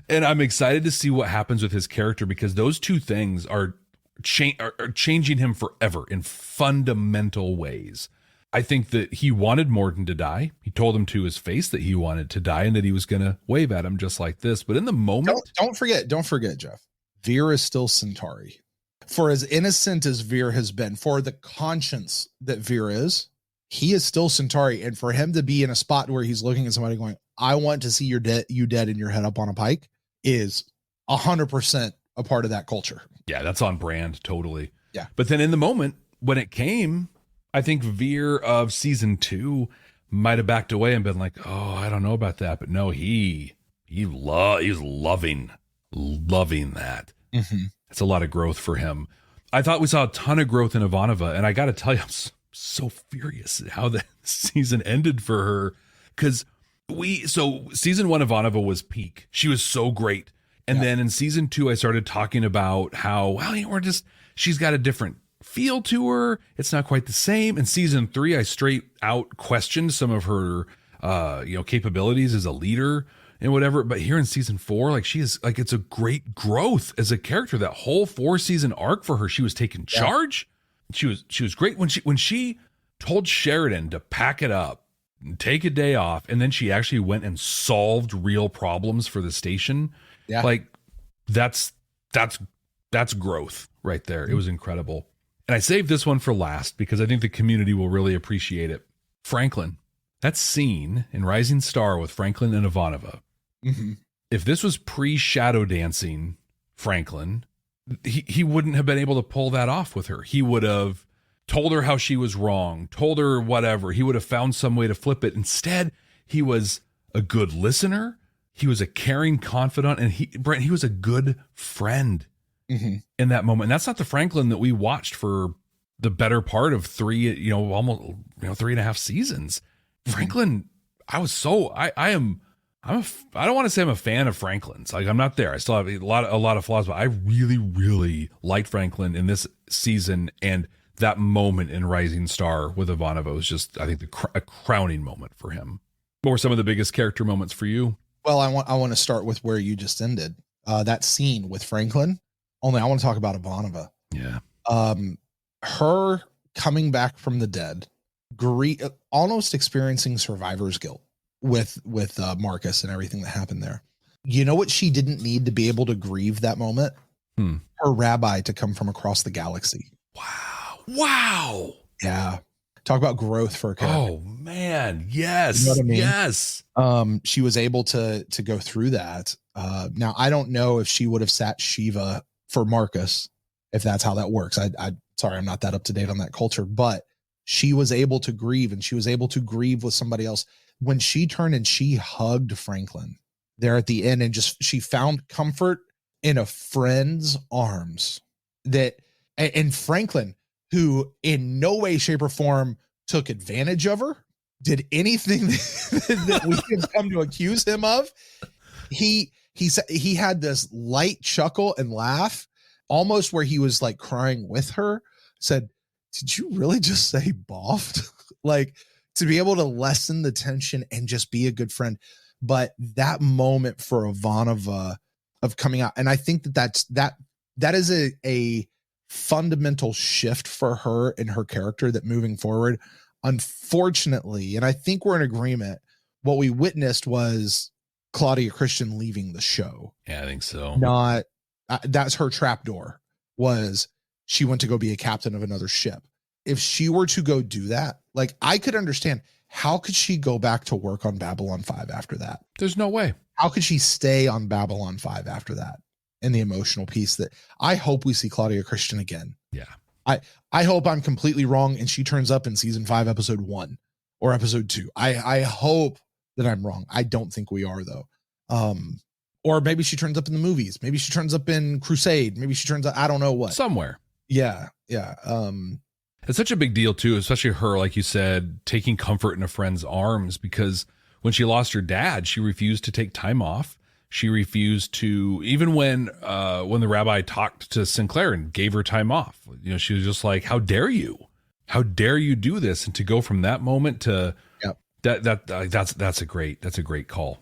And I'm excited to see what happens with his character, because those two things are changing him forever in fundamental ways. I think that he wanted Morden to die. He told him to his face that he wanted to die and that he was going to wave at him just like this. But in the moment, don't forget, Jeff, Veer is still Centauri. For as innocent as Veer has been, for the conscience that Veer is, he is still Centauri. And for him to be in a spot where he's looking at somebody going, I want to see you dead and your head up on a pike, is 100% a part of that culture. Yeah, that's on brand. Totally. Yeah. But then in the moment when it came, I think Veer of season 2 might have backed away and been like, oh, I don't know about that. But no, he's loving that. Mm-hmm. It's a lot of growth for him. I thought we saw a ton of growth in Ivanova. And I got to tell you, I'm so furious at how the season ended for her. Because season 1 Ivanova was peak. She was so great. And then in season 2, I started talking about how, she's got a different feel to her. It's not quite the same. In season 3, I straight out questioned some of her, capabilities as a leader and whatever. But here in season 4, she is it's a great growth as a character. That whole 4-season arc for her, she was taking charge. She was great when she told Sheridan to pack it up, take a day off, and then she actually went and solved real problems for the station. Yeah. That's growth right there. It was incredible. And I saved this one for last because I think the community will really appreciate it. Franklin, that scene in Rising Star with Franklin and Ivanova. Mm-hmm. If this was pre-shadow dancing Franklin, he wouldn't have been able to pull that off with her. He would have told her how she was wrong, told her whatever. He would have found some way to flip it. Instead, he was a good listener. He was a caring confidant, and Brent, he was a good friend in that moment. And that's not the Franklin that we watched for the better part of 3.5 seasons. Franklin, I don't want to say I'm a fan of Franklin's. I'm not there. I still have a lot of flaws, but I really, really liked Franklin in this season. And that moment in Rising Star with Ivanova was just, I think, a crowning moment for him. What were some of the biggest character moments for you? Well, I want to start with where you just ended. That scene with Franklin. Only I want to talk about Ivanova. Yeah. Her coming back from the dead, almost experiencing survivor's guilt with Marcus and everything that happened there. You know what she didn't need to be able to grieve that moment? Her rabbi to come from across the galaxy. Wow. Yeah. Talk about growth for a character. Oh man. Yes. You know what I mean? Yes. She was able to go through that. Now I don't know if she would have sat Shiva for Marcus, if that's how that works. Sorry, I'm not that up to date on that culture, but she was able to grieve, and she was able to grieve with somebody else. When she turned and she hugged Franklin there at the end, and she found comfort in a friend's arms, and Franklin, who in no way, shape, or form took advantage of her, did anything that we can come to accuse him of. He said he had this light chuckle and laugh, almost where he was crying with her, said, did you really just say boffed? To be able to lessen the tension and just be a good friend. But that moment for Ivanova of coming out, and I think that is a fundamental shift for her and her character, that moving forward, unfortunately, and I think we're in agreement, what we witnessed was Claudia Christian leaving the show. Yeah, I think so. Not that's her trapdoor, was she went to go be a captain of another ship. if she were to go do that, like I could understand, how could she go back to work on Babylon 5 after that? There's no way. How could she stay on Babylon 5 after that? And the emotional piece that I hope we see Claudia Christian again. Yeah. I hope I'm completely wrong and she turns up in season 5, episode 1 or episode 2. I hope that I'm wrong. I don't think we are though. Or maybe she turns up in the movies. Maybe she turns up in Crusade. Maybe she turns up, I don't know what. Somewhere. Yeah. It's such a big deal too, especially her, like you said, taking comfort in a friend's arms, because when she lost her dad, she refused to take time off. She refused to, even when the rabbi talked to Sinclair and gave her time off, she was just like, how dare you? How dare you do this? And to go from that moment to that's a great call.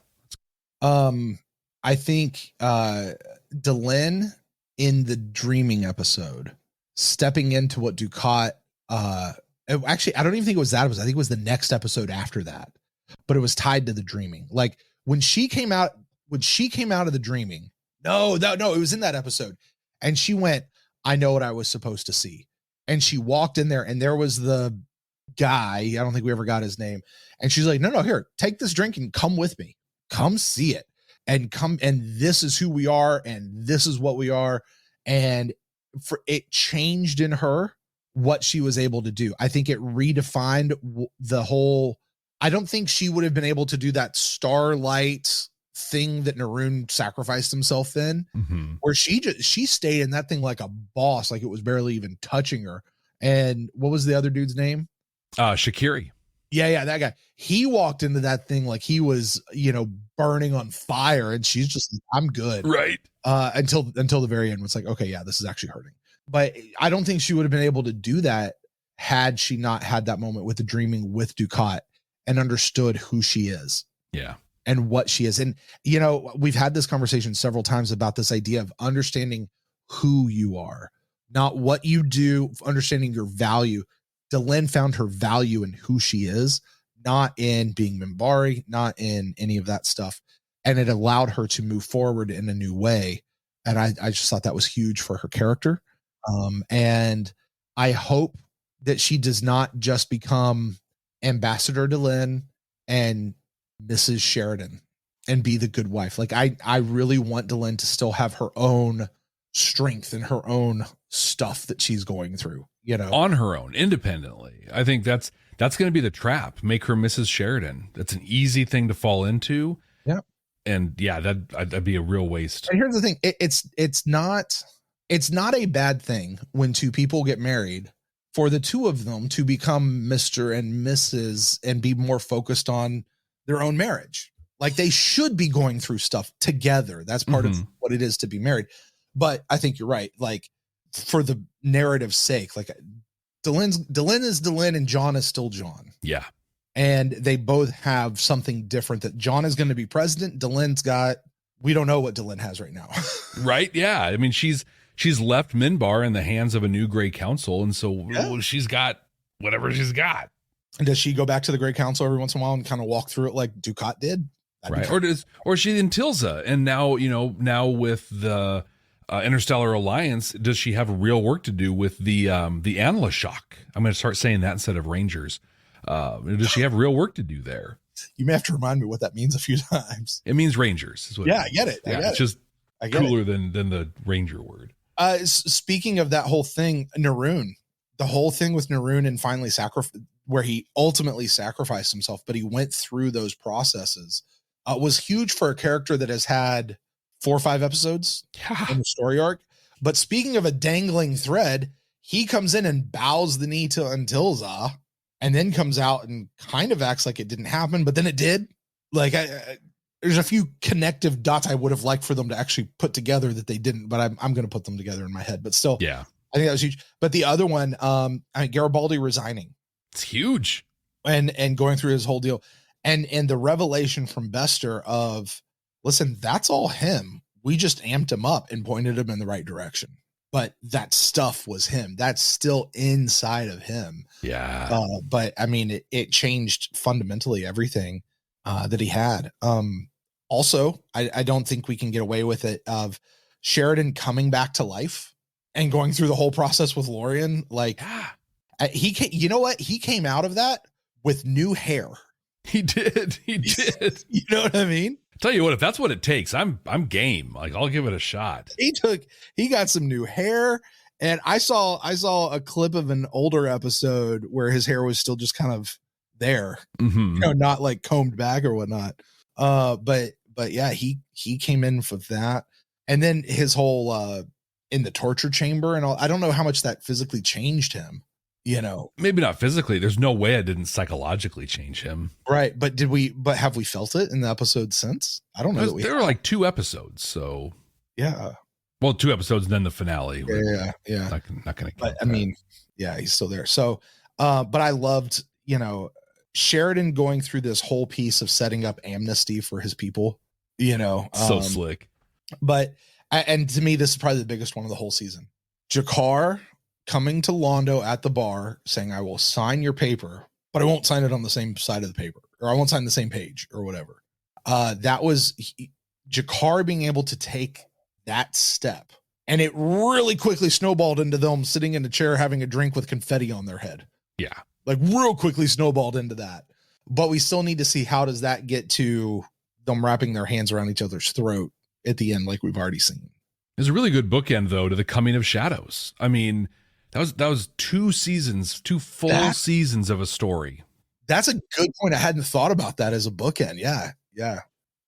I think Delenn in the dreaming episode, stepping into what Dukat, actually, I don't even think it was that episode. I think it was the next episode after that, but it was tied to the dreaming. Like when she came out of the dreaming, no, it was in that episode. And she went, I know what I was supposed to see. And she walked in there and there was the guy. I don't think we ever got his name. And she's like, no, here, take this drink and come with me. Come see it. And this is who we are. And this is what we are. And it changed in her what she was able to do. I think it redefined the whole, I don't think she would have been able to do that starlight thing that Naroon sacrificed himself in, where she stayed in that thing like a boss, like it was barely even touching her. And what was the other dude's name? Shakiri. Yeah, that guy. He walked into that thing like he was, burning on fire, and she's just, I'm good. Right. Until the very end, it's like, okay, yeah, this is actually hurting. But I don't think she would have been able to do that had she not had that moment with the dreaming with Dukat and understood who she is. Yeah. And what she is. And, we've had this conversation several times about this idea of understanding who you are, not what you do, understanding your value. Delenn found her value in who she is, not in being Minbari, not in any of that stuff. And it allowed her to move forward in a new way. And I just thought that was huge for her character. And I hope that she does not just become Ambassador Delenn and Mrs. Sheridan and be the good wife. Like I really want Delenn to still have her own strength and her own stuff that she's going through, on her own, independently. I think that's going to be the trap. Make her Mrs. Sheridan. That's an easy thing to fall into. Yeah. And yeah, that'd be a real waste. And here's the thing. It's not a bad thing when two people get married for the two of them to become Mr. and Mrs. and be more focused on their own marriage. Like they should be going through stuff together. That's part of what it is to be married. But I think you're right. Like for the narrative's sake, like Delenn is Delenn and John is still John. Yeah. And they both have something different, that John is going to be president. Delenn's got, we don't know what Delenn has right now. Right. Yeah. I mean, she's left Minbar in the hands of a new Grey Council. And so she's got whatever she's got. And does she go back to the Grey Council every once in a while and kind of walk through it like Dukat did? Right. Or she in Tilza. And now with the Interstellar Alliance, does she have real work to do with the Anla Shock? I'm going to start saying that instead of Rangers. Does she have real work to do there? You may have to remind me what that means a few times. It means Rangers. Is what I get it. It's just cooler than the Ranger word. Speaking of that whole thing, Naroon, the whole thing with Naroon and finally where he ultimately sacrificed himself, but he went through those processes, was huge for a character that has had 4 or 5 episodes in the story arc. But speaking of a dangling thread, he comes in and bows the knee to Antilza and then comes out and kind of acts like it didn't happen, but then it did. Like there's a few connective dots I would have liked for them to actually put together that they didn't, but I'm going to put them together in my head. But still, yeah, I think that was huge. But the other one, Garibaldi resigning. It's huge. And going through his whole deal. And the revelation from Bester of, listen, that's all him. We just amped him up and pointed him in the right direction. But that stuff was him. That's still inside of him. Yeah. But I mean, it changed fundamentally everything that he had. Also, I don't think we can get away with it of Sheridan coming back to life and going through the whole process with Lorien. Like, You know what? He came out of that with new hair. He did. You know what I mean? Tell you what, if that's what it takes, I'm game. Like, I'll give it a shot. He got some new hair, and I saw a clip of an older episode where his hair was still just kind of there, not like combed back or whatnot. But yeah, he came in for that, and then his whole in the torture chamber and all. I don't know how much that physically changed him. Maybe not physically. There's no way I didn't psychologically change him. Right. But have we felt it in the episode since? I don't know. There were like 2 episodes. So yeah. Well, 2 episodes and then the finale. Yeah. Not going to. But I mean, yeah, he's still there. So, but I loved, Sheridan going through this whole piece of setting up amnesty for his people, so slick. But, and to me, this is probably the biggest one of the whole season. Jakar coming to Londo at the bar saying, I will sign your paper, but I won't sign it on the same side of the paper, or I won't sign the same page or whatever. That was Jakar being able to take that step. And it really quickly snowballed into them sitting in a chair, having a drink with confetti on their head. Yeah. Like real quickly snowballed into that. But we still need to see, how does that get to them wrapping their hands around each other's throat at the end, like we've already seen. There's a really good bookend, though, to the Coming of Shadows. I mean, that was 2 seasons, 2 full seasons of a story. That's a good point. I hadn't thought about that as a bookend. Yeah.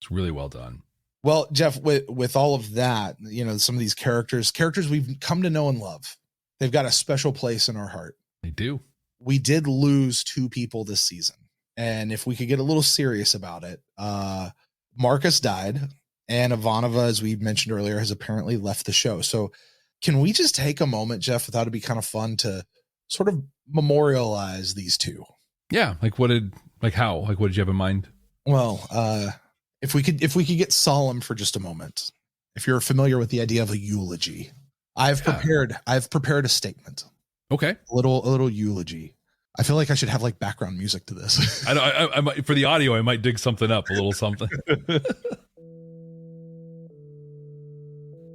It's really well done. Well, Jeff, with all of that, some of these characters we've come to know and love, they've got a special place in our heart. They do. We did lose 2 people this season. And if we could get a little serious about it, Marcus died, and Ivanova, as we mentioned earlier, has apparently left the show. So can we just take a moment, Jeff, without it be kind of fun to sort of memorialize these 2? Yeah. What did you have in mind? Well, if we could get solemn for just a moment, if you're familiar with the idea of a eulogy, I've prepared a statement. Okay. A little eulogy. I feel like I should have like background music to this. I might, for the audio, I might dig something up, a little something.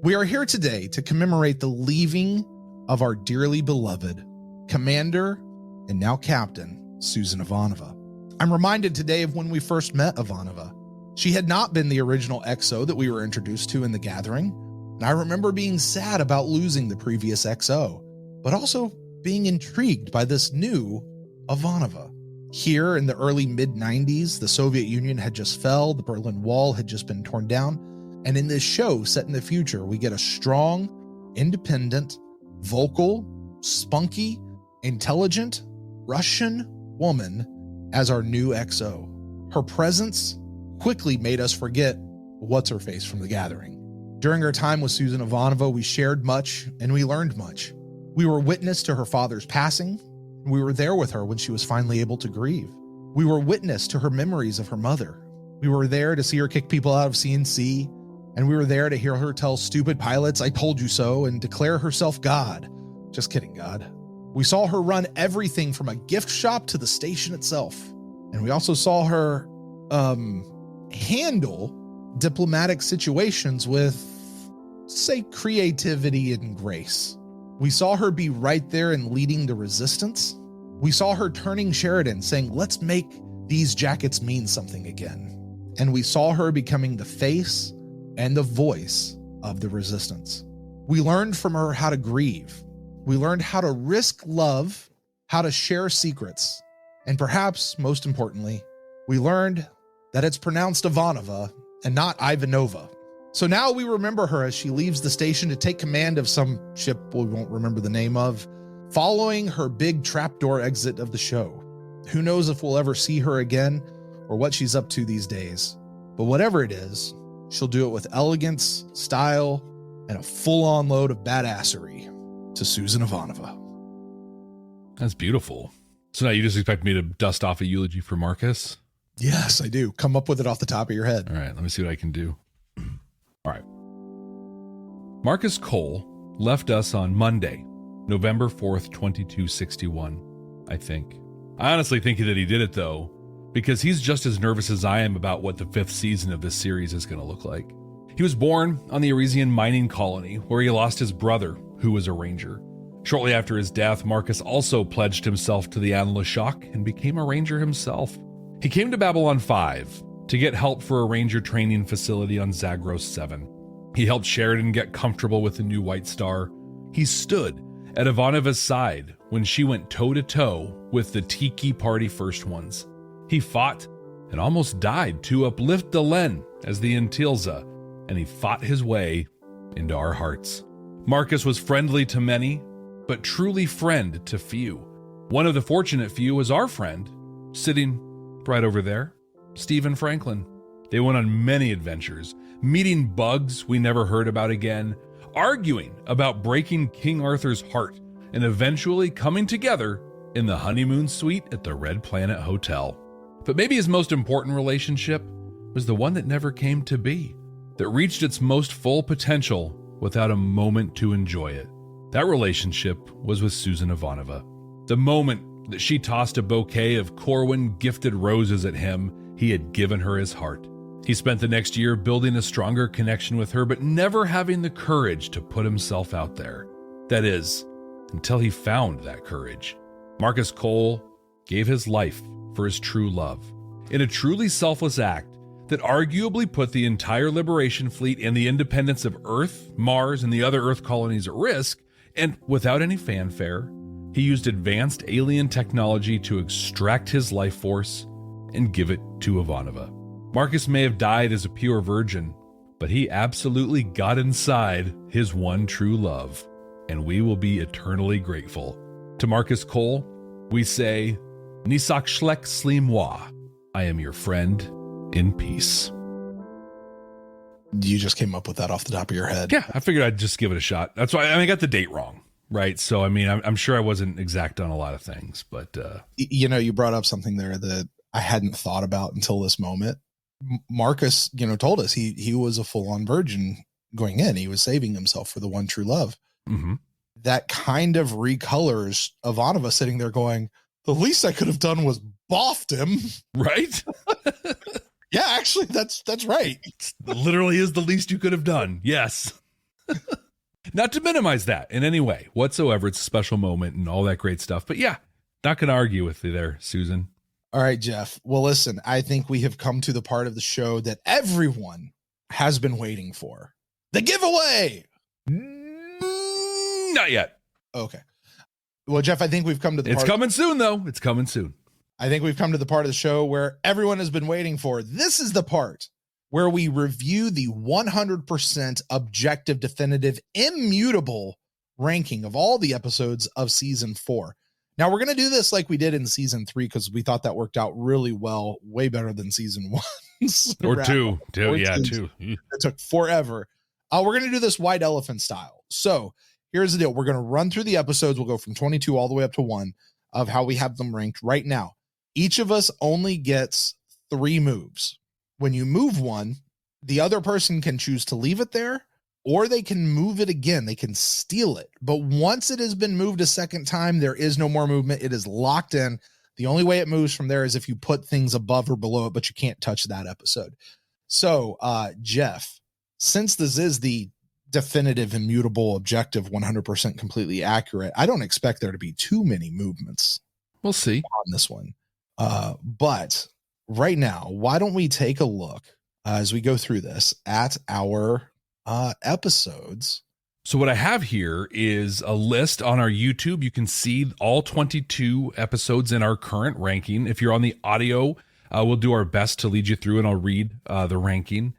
We are here today to commemorate the leaving of our dearly beloved Commander and now Captain Susan Ivanova. I'm reminded today of when we first met Ivanova. She had not been the original XO that we were introduced to in the gathering, and I remember being sad about losing the previous XO, but also being intrigued by this new Ivanova. Here in the early mid-90s, the Soviet Union had just fell, the Berlin Wall had just been torn down, and in this show set in the future, we get a strong, independent, vocal, spunky, intelligent Russian woman as our new XO. Her presence quickly made us forget what's-her-face from the gathering. During our time with Susan Ivanova, we shared much and we learned much. We were witness to her father's passing. We were there with her when she was finally able to grieve. We were witness to her memories of her mother. We were there to see her kick people out of CNC, and we were there to hear her tell stupid pilots, "I told you so," and declare herself God. Just kidding, God. We saw her run everything from a gift shop to the station itself. And we also saw her handle diplomatic situations with, say, creativity and grace. We saw her be right there and leading the resistance. We saw her turning Sheridan, saying, let's make these jackets mean something again. And we saw her becoming the face and the voice of the resistance. We learned from her how to grieve. We learned how to risk love, how to share secrets. And perhaps most importantly, we learned that it's pronounced Ivanova and not Ivanova. So now we remember her as she leaves the station to take command of some ship we won't remember the name of, following her big trapdoor exit of the show. Who knows if we'll ever see her again or what she's up to these days. But whatever it is, she'll do it with elegance, style, and a full-on load of badassery to Susan Ivanova. That's beautiful. So now you just expect me to dust off a eulogy for Marcus? Yes, I do. Come up with it off the top of your head. All right, let me see what I can do. All right. Marcus Cole left us on Monday, November 4th, 2261, I think. I honestly think that he did it, though, because he's just as nervous as I am about what the 5th season of this series is going to look like. He was born on the Arisian mining colony, where he lost his brother, who was a ranger. Shortly after his death, Marcus also pledged himself to the Anlashok and became a ranger himself. He came to Babylon 5 to get help for a ranger training facility on Zagros 7. He helped Sheridan get comfortable with the new White Star. He stood at Ivanova's side when she went toe-to-toe with the Tiki Party First Ones. He fought and almost died to uplift Delenn as the Intilza, and he fought his way into our hearts. Marcus was friendly to many, but truly friend to few. One of the fortunate few was our friend, sitting right over there, Stephen Franklin. They went on many adventures, meeting bugs we never heard about again, arguing about breaking King Arthur's heart, and eventually coming together in the honeymoon suite at the Red Planet Hotel. But maybe his most important relationship was the one that never came to be, that reached its most full potential without a moment to enjoy it. That relationship was with Susan Ivanova. The moment that she tossed a bouquet of Corwin-gifted roses at him, he had given her his heart. He spent the next year building a stronger connection with her, but never having the courage to put himself out there. That is, until he found that courage. Marcus Cole gave his life for his true love, in a truly selfless act that arguably put the entire Liberation Fleet and the independence of Earth, Mars, and the other Earth colonies at risk, and without any fanfare, he used advanced alien technology to extract his life force and give it to Ivanova. Marcus may have died as a pure virgin, but he absolutely got inside his one true love, and we will be eternally grateful. To Marcus Cole, we say, Nisak Shlek Slimwa, I am your friend in peace. You just came up with that off the top of your head. Yeah, I figured I'd just give it a shot. That's why I got the date wrong, right? So, I mean, I'm sure I wasn't exact on a lot of things, but... You brought up something there that I hadn't thought about until this moment. Marcus, told us he was a full-on virgin going in. He was saving himself for the one true love. Mm-hmm. That kind of recolors Ivanova sitting there going, the least I could have done was boffed him. Right? Yeah, actually, that's right. It literally is the least you could have done. Yes. Not to minimize that in any way whatsoever. It's a special moment and all that great stuff. But yeah, not going to argue with you there, Susan. All right, Jeff. Well, listen, I think we have come to the part of the show that everyone has been waiting for. The giveaway. Not yet. Okay. Well, Jeff, I think we've come to the part. It's coming soon, though. It's coming soon. I think we've come to the part of the show where everyone has been waiting for. This is the part where we review the 100% objective, definitive, immutable ranking of all the episodes of season 4. Now, we're going to do this like we did in season 3 because we thought that worked out really well, way better than season 1. Or 2. Yeah, 2. It took forever. We're going to do this white elephant style. So here's the deal. We're going to run through the episodes. We'll go from 22 all the way up to 1 of how we have them ranked right now. Each of us only gets 3 moves. When you move one, the other person can choose to leave it there, or they can move it again. They can steal it. But once it has been moved a second time, there is no more movement. It is locked in. The only way it moves from there is if you put things above or below it, but you can't touch that episode. So, Jeff, since this is the definitive, immutable, objective, 100% completely accurate, I don't expect there to be too many movements. We'll see on this one. But right now, why don't we take a look as we go through this at our episodes? So what I have here is a list on our YouTube. You can see all 22 episodes in our current ranking. If you're on the audio, we'll do our best to lead you through, and I'll read the ranking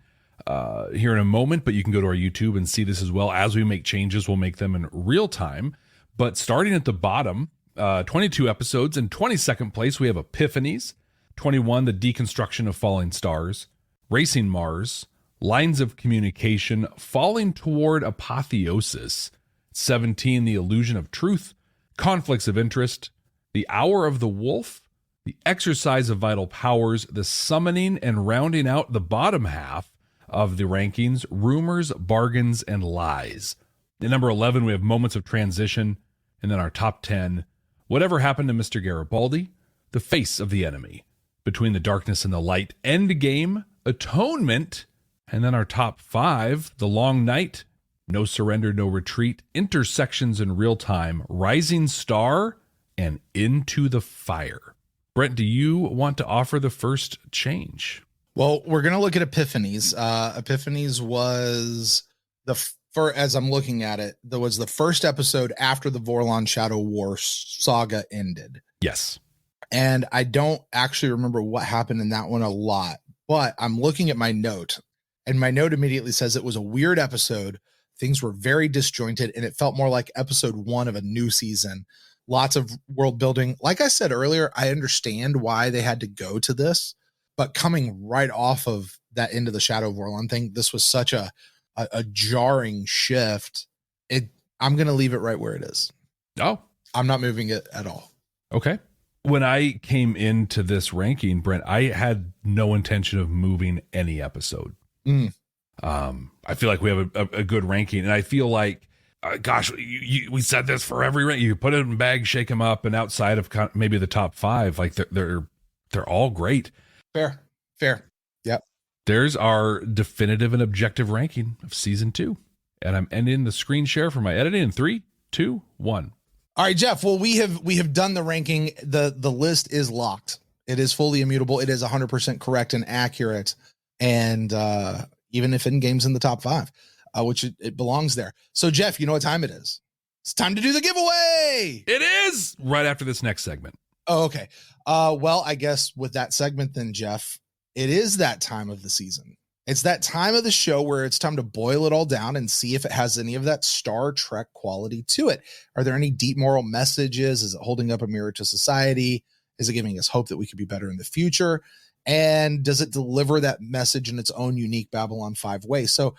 here in a moment, but you can go to our YouTube and see this as well. As we make changes, we'll make them in real time. But starting at the bottom, 22 episodes. In 22nd place, we have Epiphanies. 21, The Deconstruction of Falling Stars. Racing Mars. Lines of Communication. Falling Toward Apotheosis. 17, The Illusion of Truth. Conflicts of Interest. The Hour of the Wolf. The Exercise of Vital Powers. The Summoning, and rounding out the bottom half of the rankings, Rumors, Bargains, and Lies. At number 11, we have Moments of Transition. And then our top 10, Whatever Happened to Mr. Garibaldi, The Face of the Enemy, Between the Darkness and the Light, Endgame, Atonement, and then our top 5, The Long Night, No Surrender, No Retreat, Intersections in Real Time, Rising Star, and Into the Fire. Brent, do you want to offer the first change? Well, we're going to look at Epiphanies. Epiphanies was as I'm looking at it, there was the first episode after the Vorlon Shadow War saga ended. Yes. And I don't actually remember what happened in that one a lot, but I'm looking at my note, and my note immediately says it was a weird episode. Things were very disjointed, and it felt more like episode 1 of a new season. Lots of world building. Like I said earlier, I understand why they had to go to this, but coming right off of that Into the Shadow of Vorlon thing, this was such a jarring shift. I'm going to leave it right where it is. Oh, I'm not moving it at all. Okay. When I came into this ranking, Brent, I had no intention of moving any episode. I feel like we have a good ranking, and I feel like, gosh, we said this for every rank. You put it in bags, shake them up, and outside of maybe the top 5, like they're all great. Fair. Yep. There's our definitive and objective ranking of season 2, and I'm ending the screen share for my editing in 3, 2, 1. All right, Jeff. Well, we have done the ranking. The list is locked. It is fully immutable. It is 100% correct and accurate. And even if in game's in the top 5, which it belongs there. So, Jeff, you know what time it is? It's time to do the giveaway. It is right after this next segment. Oh, okay. Well, I guess with that segment then, Jeff, it is that time of the season. It's that time of the show where it's time to boil it all down and see if it has any of that Star Trek quality to it. Are there any deep moral messages? Is it holding up a mirror to society? Is it giving us hope that we could be better in the future? And does it deliver that message in its own unique Babylon 5 way? So,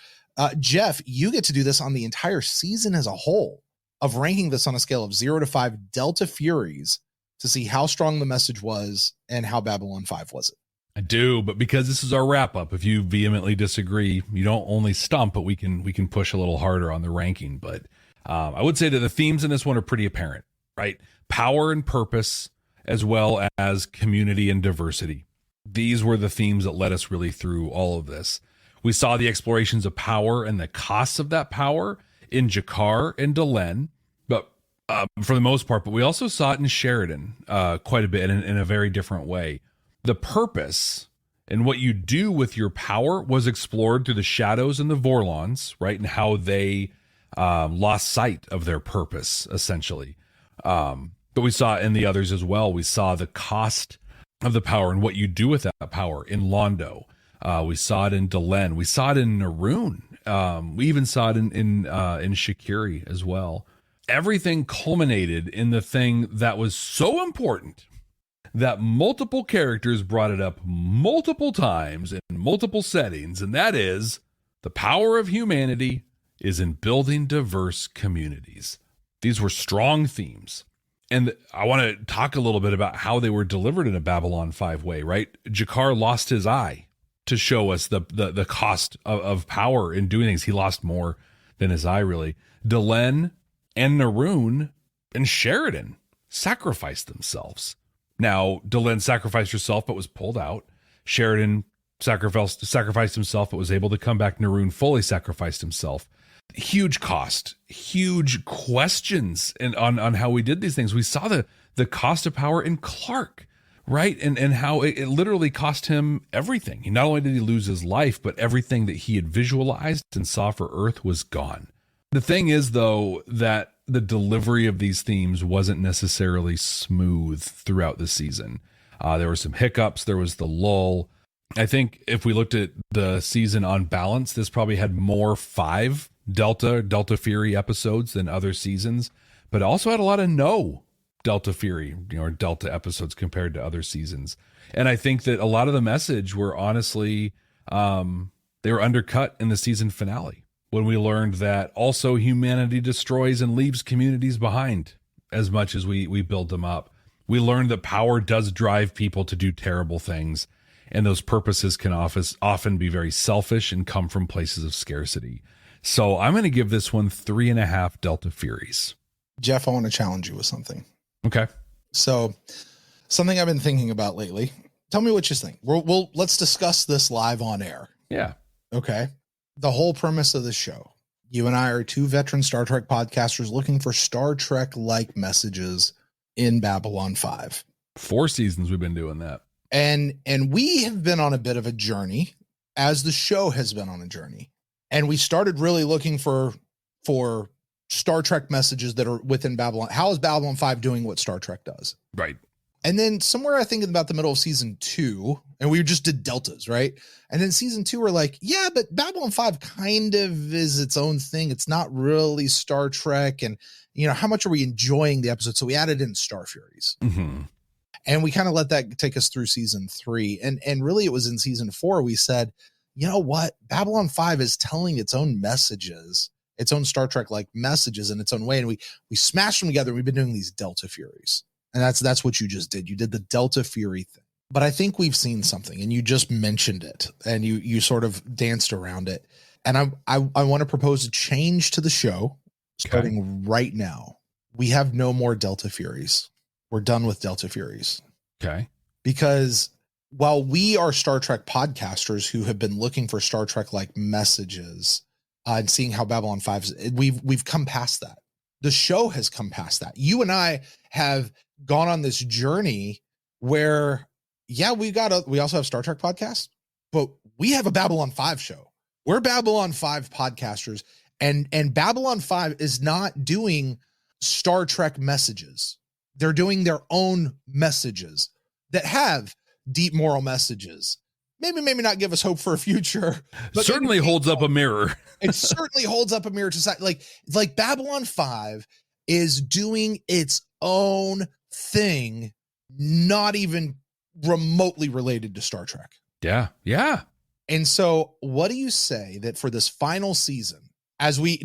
Jeff, you get to do this on the entire season as a whole, of ranking this on a scale of 0 to 5 Delta Furies to see how strong the message was and how Babylon 5 was it. I do, but because this is our wrap up, if you vehemently disagree, you don't only stump, but we can push a little harder on the ranking. But I would say that the themes in this one are pretty apparent, right? Power and purpose, as well as community and diversity. These were the themes that led us really through all of this. We saw the explorations of power and the costs of that power in G'Kar and Delenn, but for the most part, but we also saw it in Sheridan quite a bit in a very different way. The purpose and what you do with your power was explored through the Shadows and the Vorlons, right? And how they lost sight of their purpose, essentially. But we saw it in the others as well. We saw the cost of the power and what you do with that power in Londo. We saw it in Delenn. We saw it in Naroon. We even saw it in Shakiri as well. Everything culminated in the thing that was so important that multiple characters brought it up multiple times in multiple settings, and that is the power of humanity is in building diverse communities. These were strong themes. And I want to talk a little bit about how they were delivered in a Babylon 5 way, right? G'Kar lost his eye to show us the cost of power in doing things. He lost more than his eye, really. Delenn and Naroon and Sheridan sacrificed themselves. Now, Delenn sacrificed herself but was pulled out. Sheridan sacrificed himself but was able to come back. Naroon fully sacrificed himself. Huge cost, huge questions on how we did these things. We saw the cost of power in Clark, right? And how it literally cost him everything. Not only did he lose his life, but everything that he had visualized and saw for Earth was gone. The thing is, though, that the delivery of these themes wasn't necessarily smooth throughout the season. There were some hiccups. There was the lull. I think if we looked at the season on balance, this probably had more 5 Delta Fury episodes than other seasons, but also had a lot of no Delta Fury, or Delta episodes compared to other seasons. And I think that a lot of the message were honestly, they were undercut in the season finale, when we learned that also humanity destroys and leaves communities behind as much as we build them up. We learned that power does drive people to do terrible things, and those purposes can often be very selfish and come from places of scarcity. So I'm going to give this one 3.5 Delta Furies. Jeff, I want to challenge you with something. Okay. So something I've been thinking about lately. Tell me what you think. Let's discuss this live on air. Yeah. Okay. The whole premise of the show, You and I are two veteran Star Trek podcasters looking for Star Trek-like messages in Babylon 5. 4 seasons we've been doing that. And we have been on a bit of a journey, as the show has been on a journey. And we started really looking for Star Trek messages that are within Babylon. How is Babylon 5 doing what Star Trek does? Right. And then somewhere, I think about the middle of season 2, and we just did deltas, right? And then season 2, we're like, yeah, but Babylon 5 kind of is its own thing. It's not really Star Trek. And, you know, how much are we enjoying the episode? So we added in Starfuries. Mm-hmm. And we kind of let that take us through season 3. And really it was in season 4, we said, you know what? Babylon 5 is telling its own messages, its own Star Trek-like messages in its own way. And we smashed them together. We've been doing these Delta Furies. And that's what you just did. You did the Delta Fury thing. But I think we've seen something, and you just mentioned it, and you sort of danced around it. And I want to propose a change to the show starting right now. We have no more Delta Furies. We're done with Delta Furies. Okay. Because while we are Star Trek podcasters who have been looking for Star Trek-like messages and seeing how Babylon 5, we've come past that. The show has come past that. You and I have gone on this journey where, yeah, we also have Star Trek podcasts, but we have a Babylon 5 show. We're Babylon 5 podcasters, and Babylon 5 is not doing Star Trek messages. They're doing their own messages that have deep moral messages. Maybe not give us hope for a future, but certainly holds up a mirror. It certainly holds up a mirror to society. Like Babylon 5 is doing its own thing, not even remotely related to Star Trek. Yeah. Yeah. And so what do you say that for this final season, as we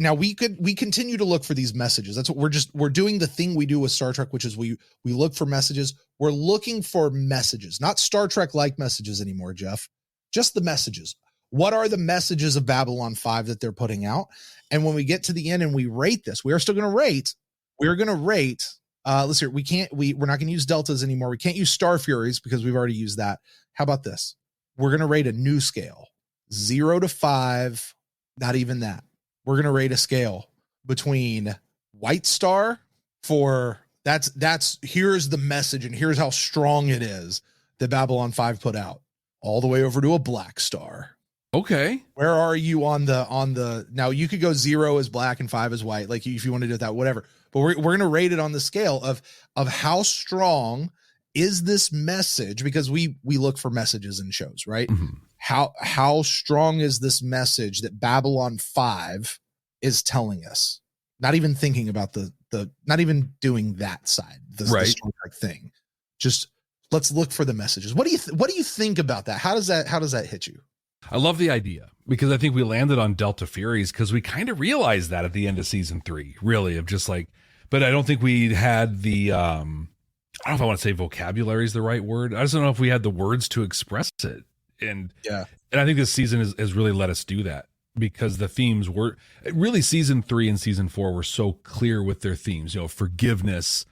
continue to look for these messages? That's what we're doing the thing we do with Star Trek, which is we look for messages. We're looking for messages, not Star Trek like messages anymore, Jeff, just the messages. What are the messages of Babylon 5 that they're putting out? And when we get to the end and we rate this, we are still going to rate. We're going to rate. Let's hear. We're not going to use deltas anymore. We can't use Star Furies because we've already used that. How about this? We're going to rate a new scale, 0 to 5. Not even that. We're going to rate a scale between White Star for that's here's the message and here's how strong it is that Babylon 5 put out, all the way over to a Black Star. Okay. Where are you on the now? You could go 0 as black and 5 as white, like if you want to do that, whatever. But we're going to rate it on the scale of how strong is this message, because we look for messages in shows, right? Mm-hmm. How strong is this message that Babylon 5 is telling us? Not even thinking about the not even doing that side, the Star Trek thing. Just let's look for the messages. What do you think about that? How does that hit you? I love the idea, because I think we landed on Delta Furies because we kind of realized that at the end of season 3, really, of just like, but I don't think we had the, I don't know if I want to say vocabulary is the right word. I just don't know if we had the words to express it. And I think this season has really let us do that, because the themes were really, season 3 and season 4 were so clear with their themes, forgiveness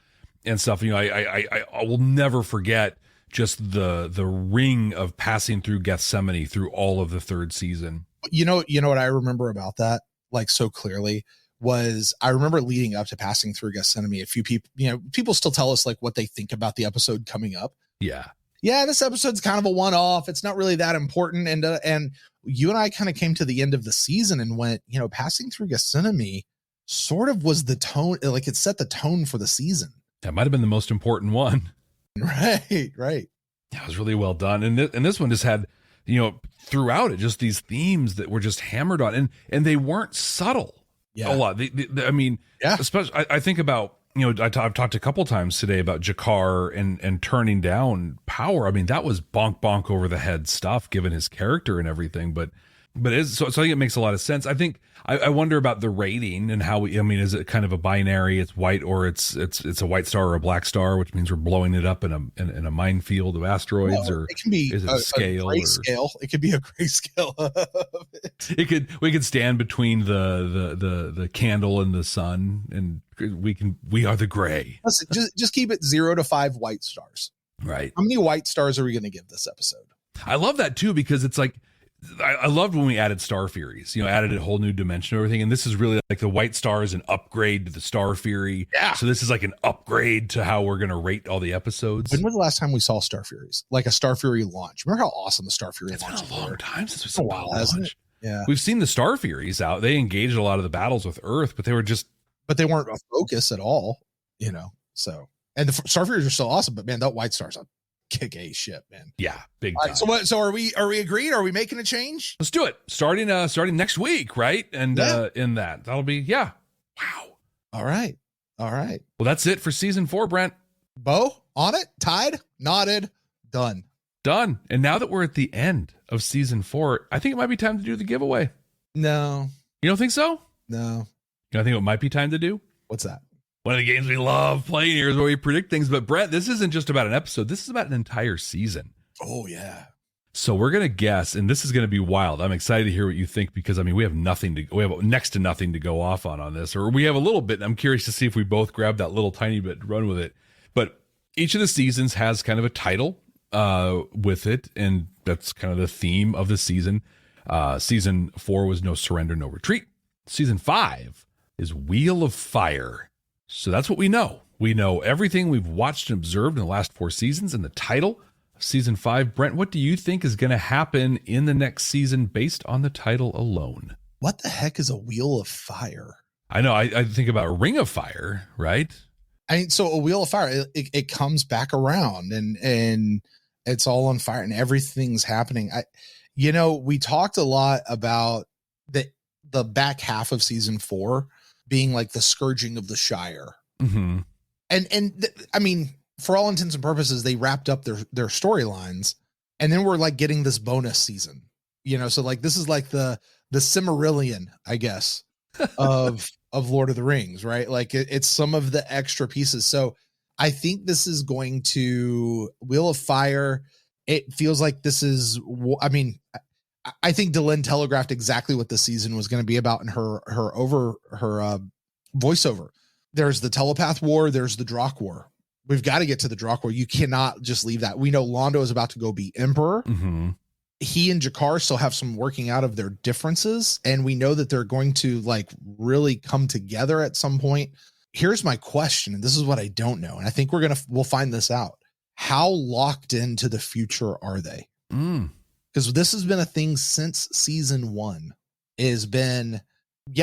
and stuff. I will never forget just the ring of passing through Gethsemane through all of the 3rd season. You know what I remember about that, like, so clearly, was I remember leading up to passing through Gethsemane, a few people, people still tell us like what they think about the episode coming up. Yeah, this episode's kind of a one-off. It's not really that important. And you and I kind of came to the end of the season and went, passing through Gethsemane sort of was the tone, like it set the tone for the season. That might've been the most important one. Right. Yeah, it was really well done. And this one just had, throughout it, just these themes that were just hammered on, and they weren't subtle. Yeah. A lot. Especially, I think about, I've talked a couple times today about Jakar and turning down power. I mean, that was bonk over the head stuff, given his character and everything. But so I think it makes a lot of sense. I think I wonder about the rating and how is it kind of a binary? It's white, or it's a white star or a black star, which means we're blowing it up in a minefield of asteroids, or it can be is it a scale? Scale. It could be a gray scale. We could stand between the candle and the sun, and we are the gray. Listen, just keep it 0 to 5 white stars. Right. How many white stars are we going to give this episode? I love that too, because it's like, I loved when we added Star Furies, added a whole new dimension and everything. And this is really like the White Star is an upgrade to the Star Fury. Yeah. So this is like an upgrade to how we're going to rate all the episodes. When was the last time we saw Star Furies? Like a Star Fury launch. Remember how awesome the Star Fury launch was? It's been a long time since we saw a launch. Yeah. We've seen the Star Furies out. They engaged a lot of the battles with Earth, but they weren't a focus at all, so, and the Star Furies are still awesome, but man, that White Star's a kick-ass ship, man. Yeah, big time. Right, so are we agreed? Are we making a change? Let's do it. Starting next week, right? And in that'll be wow. All right. Well, that's it for season 4, Brent. Bo, on it, tied, nodded, done. And now that we're at the end of season 4, I think it might be time to do the giveaway. No. You don't think so? No. I think it might be time to do. What's that? One of the games we love playing here is where we predict things. But Brent, this isn't just about an episode. This is about an entire season. Oh, yeah. So we're going to guess, and this is going to be wild. I'm excited to hear what you think because, we have next to nothing to go off on this, or we have a little bit. And I'm curious to see if we both grab that little tiny bit and run with it. But each of the seasons has kind of a title with it, and that's kind of the theme of the season. Season 4 was No Surrender, No Retreat. Season 5 is Wheel of Fire. So that's what we know. We know everything we've watched and observed in the last 4 seasons, and the title of season 5. Brent, what do you think is going to happen in the next season based on the title alone? What the heck is a Wheel of Fire? I know. I think about Ring of Fire, right? So a Wheel of Fire, it comes back around and it's all on fire and everything's happening. We talked a lot about the back half of season 4 being like the scourging of the Shire. Mm-hmm. And for all intents and purposes, they wrapped up their storylines, and then we're like getting this bonus season, so like, this is like the Silmarillion, I guess, of Lord of the Rings, right? Like it's some of the extra pieces. So I think this is going to Wheel of Fire. It feels like this is, I think Delenn telegraphed exactly what the season was going to be about in her voiceover. There's the telepath war. There's the Drock war. We've got to get to the Drock war. You cannot just leave that. We know Londo is about to go be emperor. Mm-hmm. He and Jakar still have some working out of their differences. And we know that they're going to like really come together at some point. Here's my question. And this is what I don't know. And I think we'll find this out. How locked into the future are they? Because this has been a thing since season 1 has been,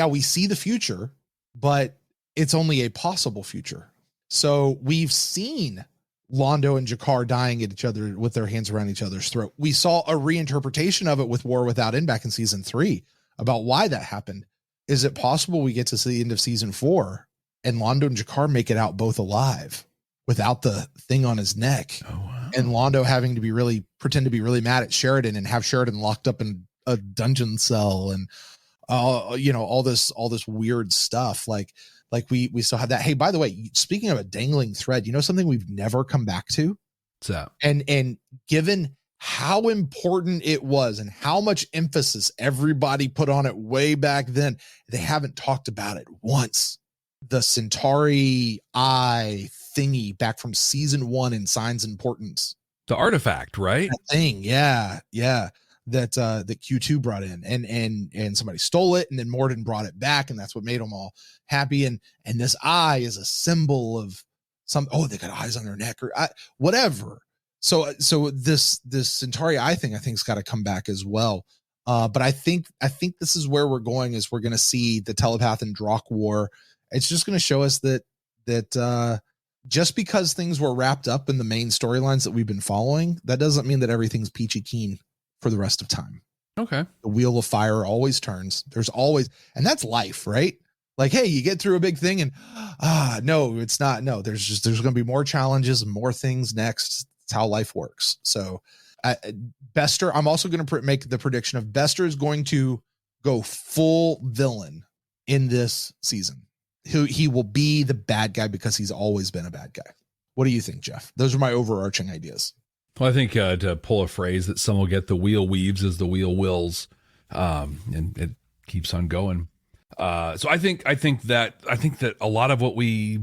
we see the future, but it's only a possible future. So we've seen Londo and Jakar dying at each other with their hands around each other's throat. We saw a reinterpretation of it with War Without End back in season 3 about why that happened. Is it possible we get to the end of season 4 and Londo and Jakar make it out both alive without the thing on his neck? Oh, wow. And Londo having to pretend to be really mad at Sheridan and have Sheridan locked up in a dungeon cell and, all this weird stuff. Like we still have that. Hey, by the way, speaking of a dangling thread, something we've never come back to? What's that? And given how important it was and how much emphasis everybody put on it way back then, they haven't talked about it once. The Centauri eye thingy back from season 1 in Signs and Portents. The artifact, right? That thing, yeah. That Q2 brought in and somebody stole it, and then Morden brought it back, and that's what made them all happy. And this eye is a symbol of they got eyes on their neck or whatever. So this Centauri eye thing I think's got to come back as well. But I think this is where we're going, is we're going to see the telepath and Drock war. It's just going to show us that just because things were wrapped up in the main storylines that we've been following, that doesn't mean that everything's peachy keen for the rest of time. Okay. The Wheel of Fire always turns. There's always, and that's life, right? Like, hey, you get through a big thing and no, it's not. No, there's going to be more challenges and more things next. It's how life works. So Bester, I'm also going to make the prediction of Bester is going to go full villain in this season. He will be the bad guy because he's always been a bad guy. What do you think, Jeff? Those are my overarching ideas. Well, I think to pull a phrase that some will get, the wheel weaves as the wheel wills, and it keeps on going. So I think that a lot of what we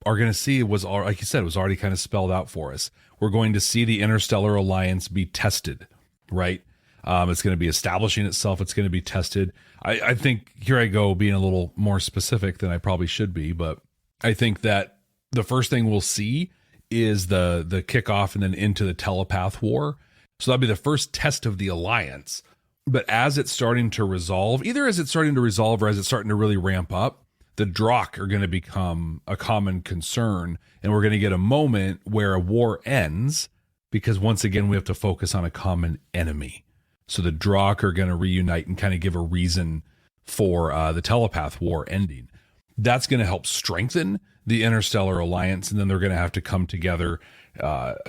are going to see was, like you said, was already kind of spelled out for us. We're going to see the Interstellar Alliance be tested, right? It's going to be establishing itself. It's going to be tested. I think here I go being a little more specific than I probably should be, but I think that the first thing we'll see is the kickoff and then into the telepath war. So that'll be the first test of the alliance. But as it's starting to resolve, either as it's starting to resolve or as it's starting to really ramp up, the Drakh are going to become a common concern. And we're going to get a moment where a war ends because once again, we have to focus on a common enemy. So the Drakh are going to reunite and kind of give a reason for the telepath war ending. That's going to help strengthen the Interstellar Alliance. And then they're going to have to come together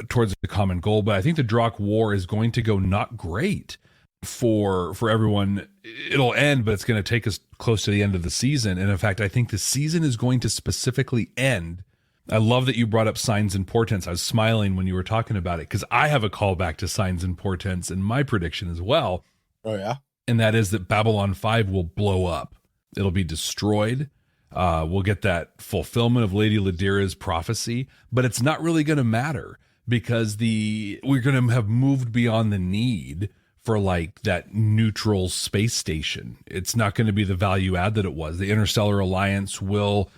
towards a common goal. But I think the Drakh war is going to go not great for everyone. It'll end, but it's going to take us close to the end of the season. And in fact, I think the season is going to specifically end. I love that you brought up signs and portents. I was smiling when you were talking about it because I have a callback to signs and portents in my prediction as well. Oh yeah. And that is that Babylon 5 will blow up. It'll be destroyed. We'll get that fulfillment of Lady Ladira's prophecy, but it's not really going to matter because we're going to have moved beyond the need for like that neutral space station. It's not going to be the value add that it was. The Interstellar Alliance will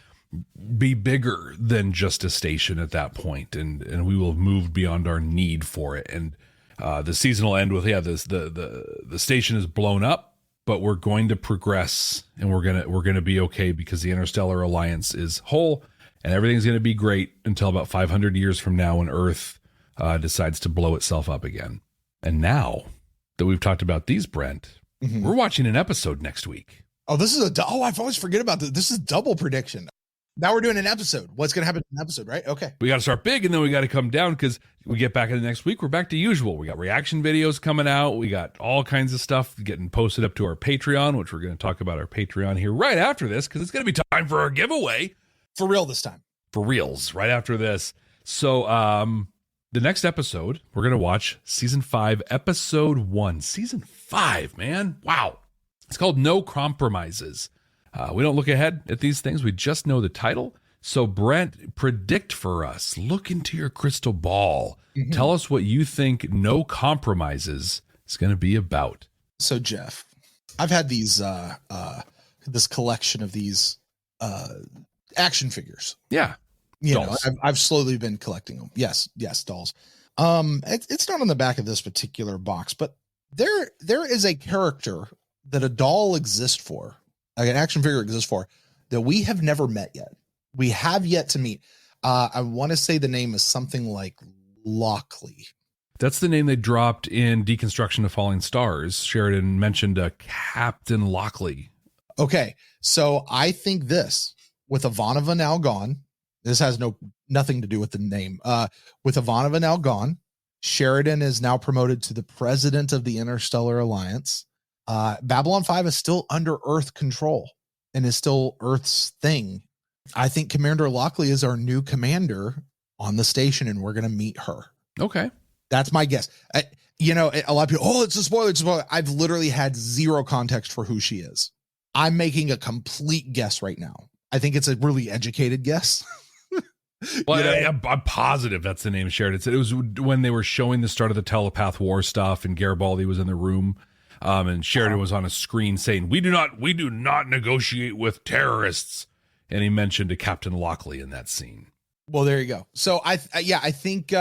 be bigger than just a station at that point, and we will have moved beyond our need for it. And the season will end with the station is blown up, but we're going to progress and we're gonna be okay because the Interstellar Alliance is whole and everything's going to be great until about 500 years from now when Earth decides to blow itself up again. And now that we've talked about these, Brent, we're watching an episode next week. Oh, this is I've always forget about this. This is double prediction. Now we're doing an episode. What's going to happen in an episode, right? Okay. We got to start big and then we got to come down because we get back in the next week. We're back to usual. We got reaction videos coming out. We got all kinds of stuff getting posted up to our Patreon, which we're going to talk about our Patreon here right after this because it's going to be time for our giveaway. For real this time. For reals, right after this. So the next episode, we're going to watch season 5, episode 1. Season 5, man. Wow. It's called No Compromises. We don't look ahead at these things. We just know the title. So Brent, predict for us. Look into your crystal ball. Tell us what you think No Compromises is going to be about. So Jeff, I've had these, this collection of these action figures. Yeah. You know, I've slowly been collecting them. Yes, dolls. It's not on the back of this particular box, but there is a character that a doll exists for, like an action figure exists for, that we have never met yet. We have yet to meet. I want to say the name is something like Lockley. That's the name they dropped in Deconstruction of Falling Stars. Sheridan mentioned Captain Lockley. Okay, so I think this, with Ivanova now gone, this has nothing to do with the name. With Ivanova now gone, Sheridan is now promoted to the president of the Interstellar Alliance. Babylon 5 is still under Earth control and is still Earth's thing. I think Commander Lockley is our new commander on the station, and we're going to meet her. Okay. That's my guess. A lot of people, it's a spoiler. It's a spoiler. I've literally had zero context for who she is. I'm making a complete guess right now. I think it's a really educated guess. Well, I'm positive that's the name Sheridan said. It was when they were showing the start of the telepath war stuff and Garibaldi was in the room. And Sheridan was on a screen saying, we do not negotiate with terrorists. And he mentioned a Captain Lockley in that scene. Well, there you go. So I think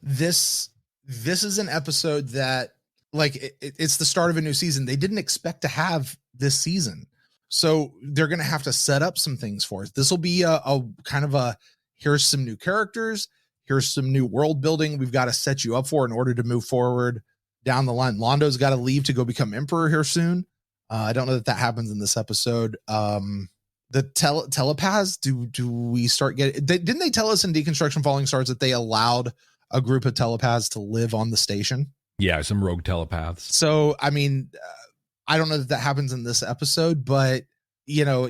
this is an episode that, like, it's the start of a new season. They didn't expect to have this season. So they're going to have to set up some things for us. This will be a kind of a, here's some new characters. Here's some new world building we've got to set you up for in order to move forward down the line. Londo's got to leave to go become emperor here soon. I don't know that happens in this episode. The telepaths, do we start getting, didn't they tell us in Deconstruction Falling Stars that they allowed a group of telepaths to live on the station? Yeah, some rogue telepaths. So, I mean, I don't know that happens in this episode, but you know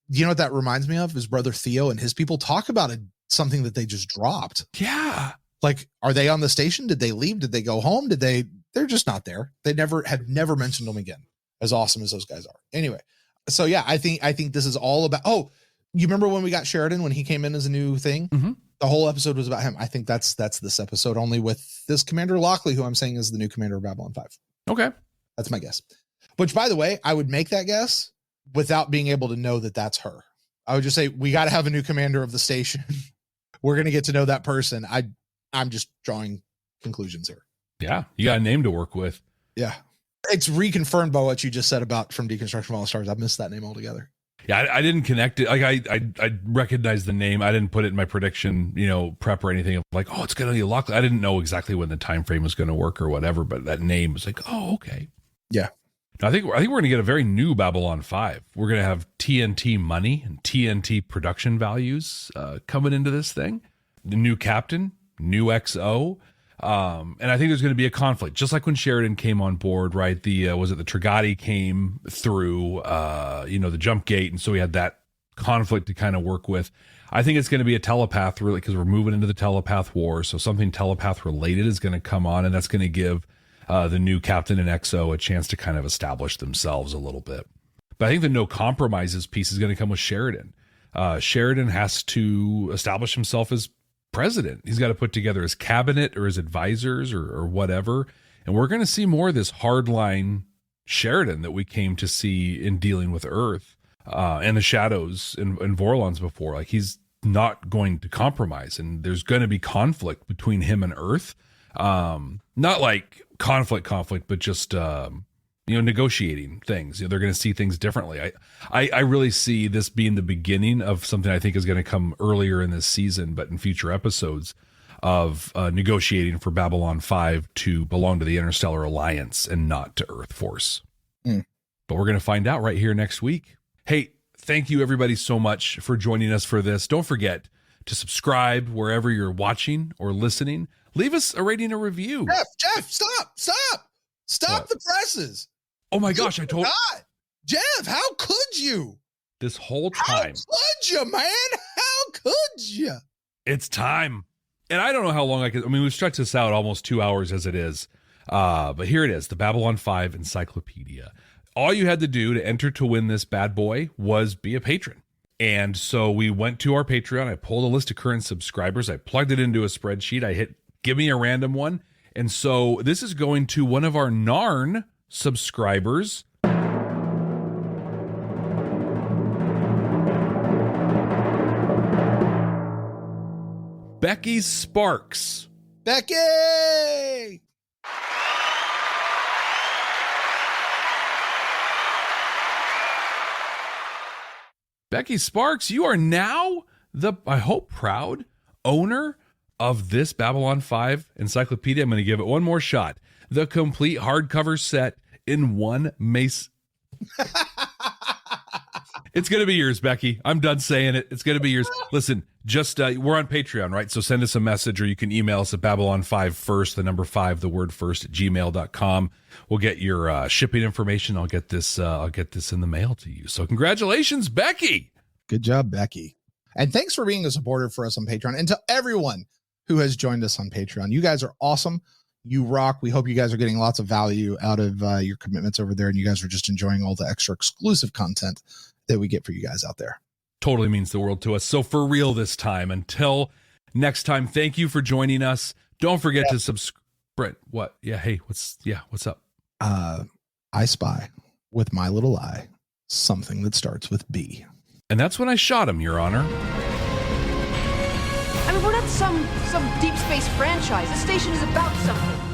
what that reminds me of? His brother Theo and his people talk about something that they just dropped. Yeah. Like, are they on the station? Did they leave? Did they go home? They're just not there. They have never mentioned them again, as awesome as those guys are. Anyway. So yeah, I think this is all about, you remember when we got Sheridan, when he came in as a new thing? Mm-hmm. The whole episode was about him. I think that's this episode, only with this Commander Lockley, who I'm saying is the new commander of Babylon 5. Okay. That's my guess. Which, by the way, I would make that guess without being able to know that that's her. I would just say, we got to have a new commander of the station. We're going to get to know that person. I'm just drawing conclusions here. Yeah. You got a name to work with. Yeah. It's reconfirmed by what you just said about From Deconstruction of All Stars. I missed that name altogether. Yeah, I didn't connect it. Like I recognized the name. I didn't put it in my prediction, prep or anything. Like, oh, it's gonna be Lock. I didn't know exactly when the time frame was going to work or whatever, but that name was like, oh, okay. Yeah. I think we're going to get a very new Babylon 5. We're going to have TNT money and TNT production values coming into this thing. The new captain, new XO. And I think there's going to be a conflict, just like when Sheridan came on board, right? The Trigati came through, the jump gate. And so we had that conflict to kind of work with. I think it's going to be a telepath, really, because we're moving into the telepath war. So something telepath related is going to come on, and that's going to give the new captain and XO a chance to kind of establish themselves a little bit. But I think the no compromises piece is going to come with Sheridan. Sheridan has to establish himself as president. He's got to put together his cabinet or his advisors or whatever. And we're going to see more of this hardline Sheridan that we came to see in dealing with Earth and the Shadows and Vorlons before. Like, he's not going to compromise, and there's going to be conflict between him and Earth. Not like conflict, but just, negotiating things. They're going to see things differently. I really see this being the beginning of something I think is going to come earlier in this season, but in future episodes of negotiating for Babylon 5 to belong to the Interstellar Alliance and not to Earth Force. But we're going to find out right here next week. Hey, thank you everybody so much for joining us for this. Don't forget to subscribe wherever you're watching or listening. Leave us a rating, a review. Jeff, stop the presses. Oh my gosh, I told Jeff, how could you? This whole time. How could you, man? How could you? It's time. And I don't know how long we've stretched this out almost 2 hours as it is. But here it is, the Babylon 5 Encyclopedia. All you had to do to enter to win this bad boy was be a patron. And so we went to our Patreon. I pulled a list of current subscribers. I plugged it into a spreadsheet. I hit give me a random one. And so this is going to one of our Narn subscribers. Becky Sparks. Becky! Becky Sparks, you are now I hope, proud owner of this Babylon 5 Encyclopedia. I'm going to give it one more shot. The complete hardcover set in one mace. It's going to be yours, Becky. I'm done saying it. It's going to be yours. Listen, just we're on Patreon, right? So send us a message, or you can email us at Babylon5first, the number 5, the word first, at gmail.com. We'll get your shipping information. I'll get this in the mail to you. So congratulations, Becky. Good job, Becky. And thanks for being a supporter for us on Patreon. And to everyone who has joined us on Patreon, you guys are awesome. You rock. We hope you guys are getting lots of value out of your commitments over there, and you guys are just enjoying all the extra exclusive content that we get for you guys out there. Totally means the world to us. So for real this time, until next time, thank you for joining us. Don't forget to subscribe. Brent, what? Yeah. Hey, what's up? I spy with my little eye something that starts with B. And that's when I shot him, Your Honor. I mean, we're not some deep space franchise. This station is about something.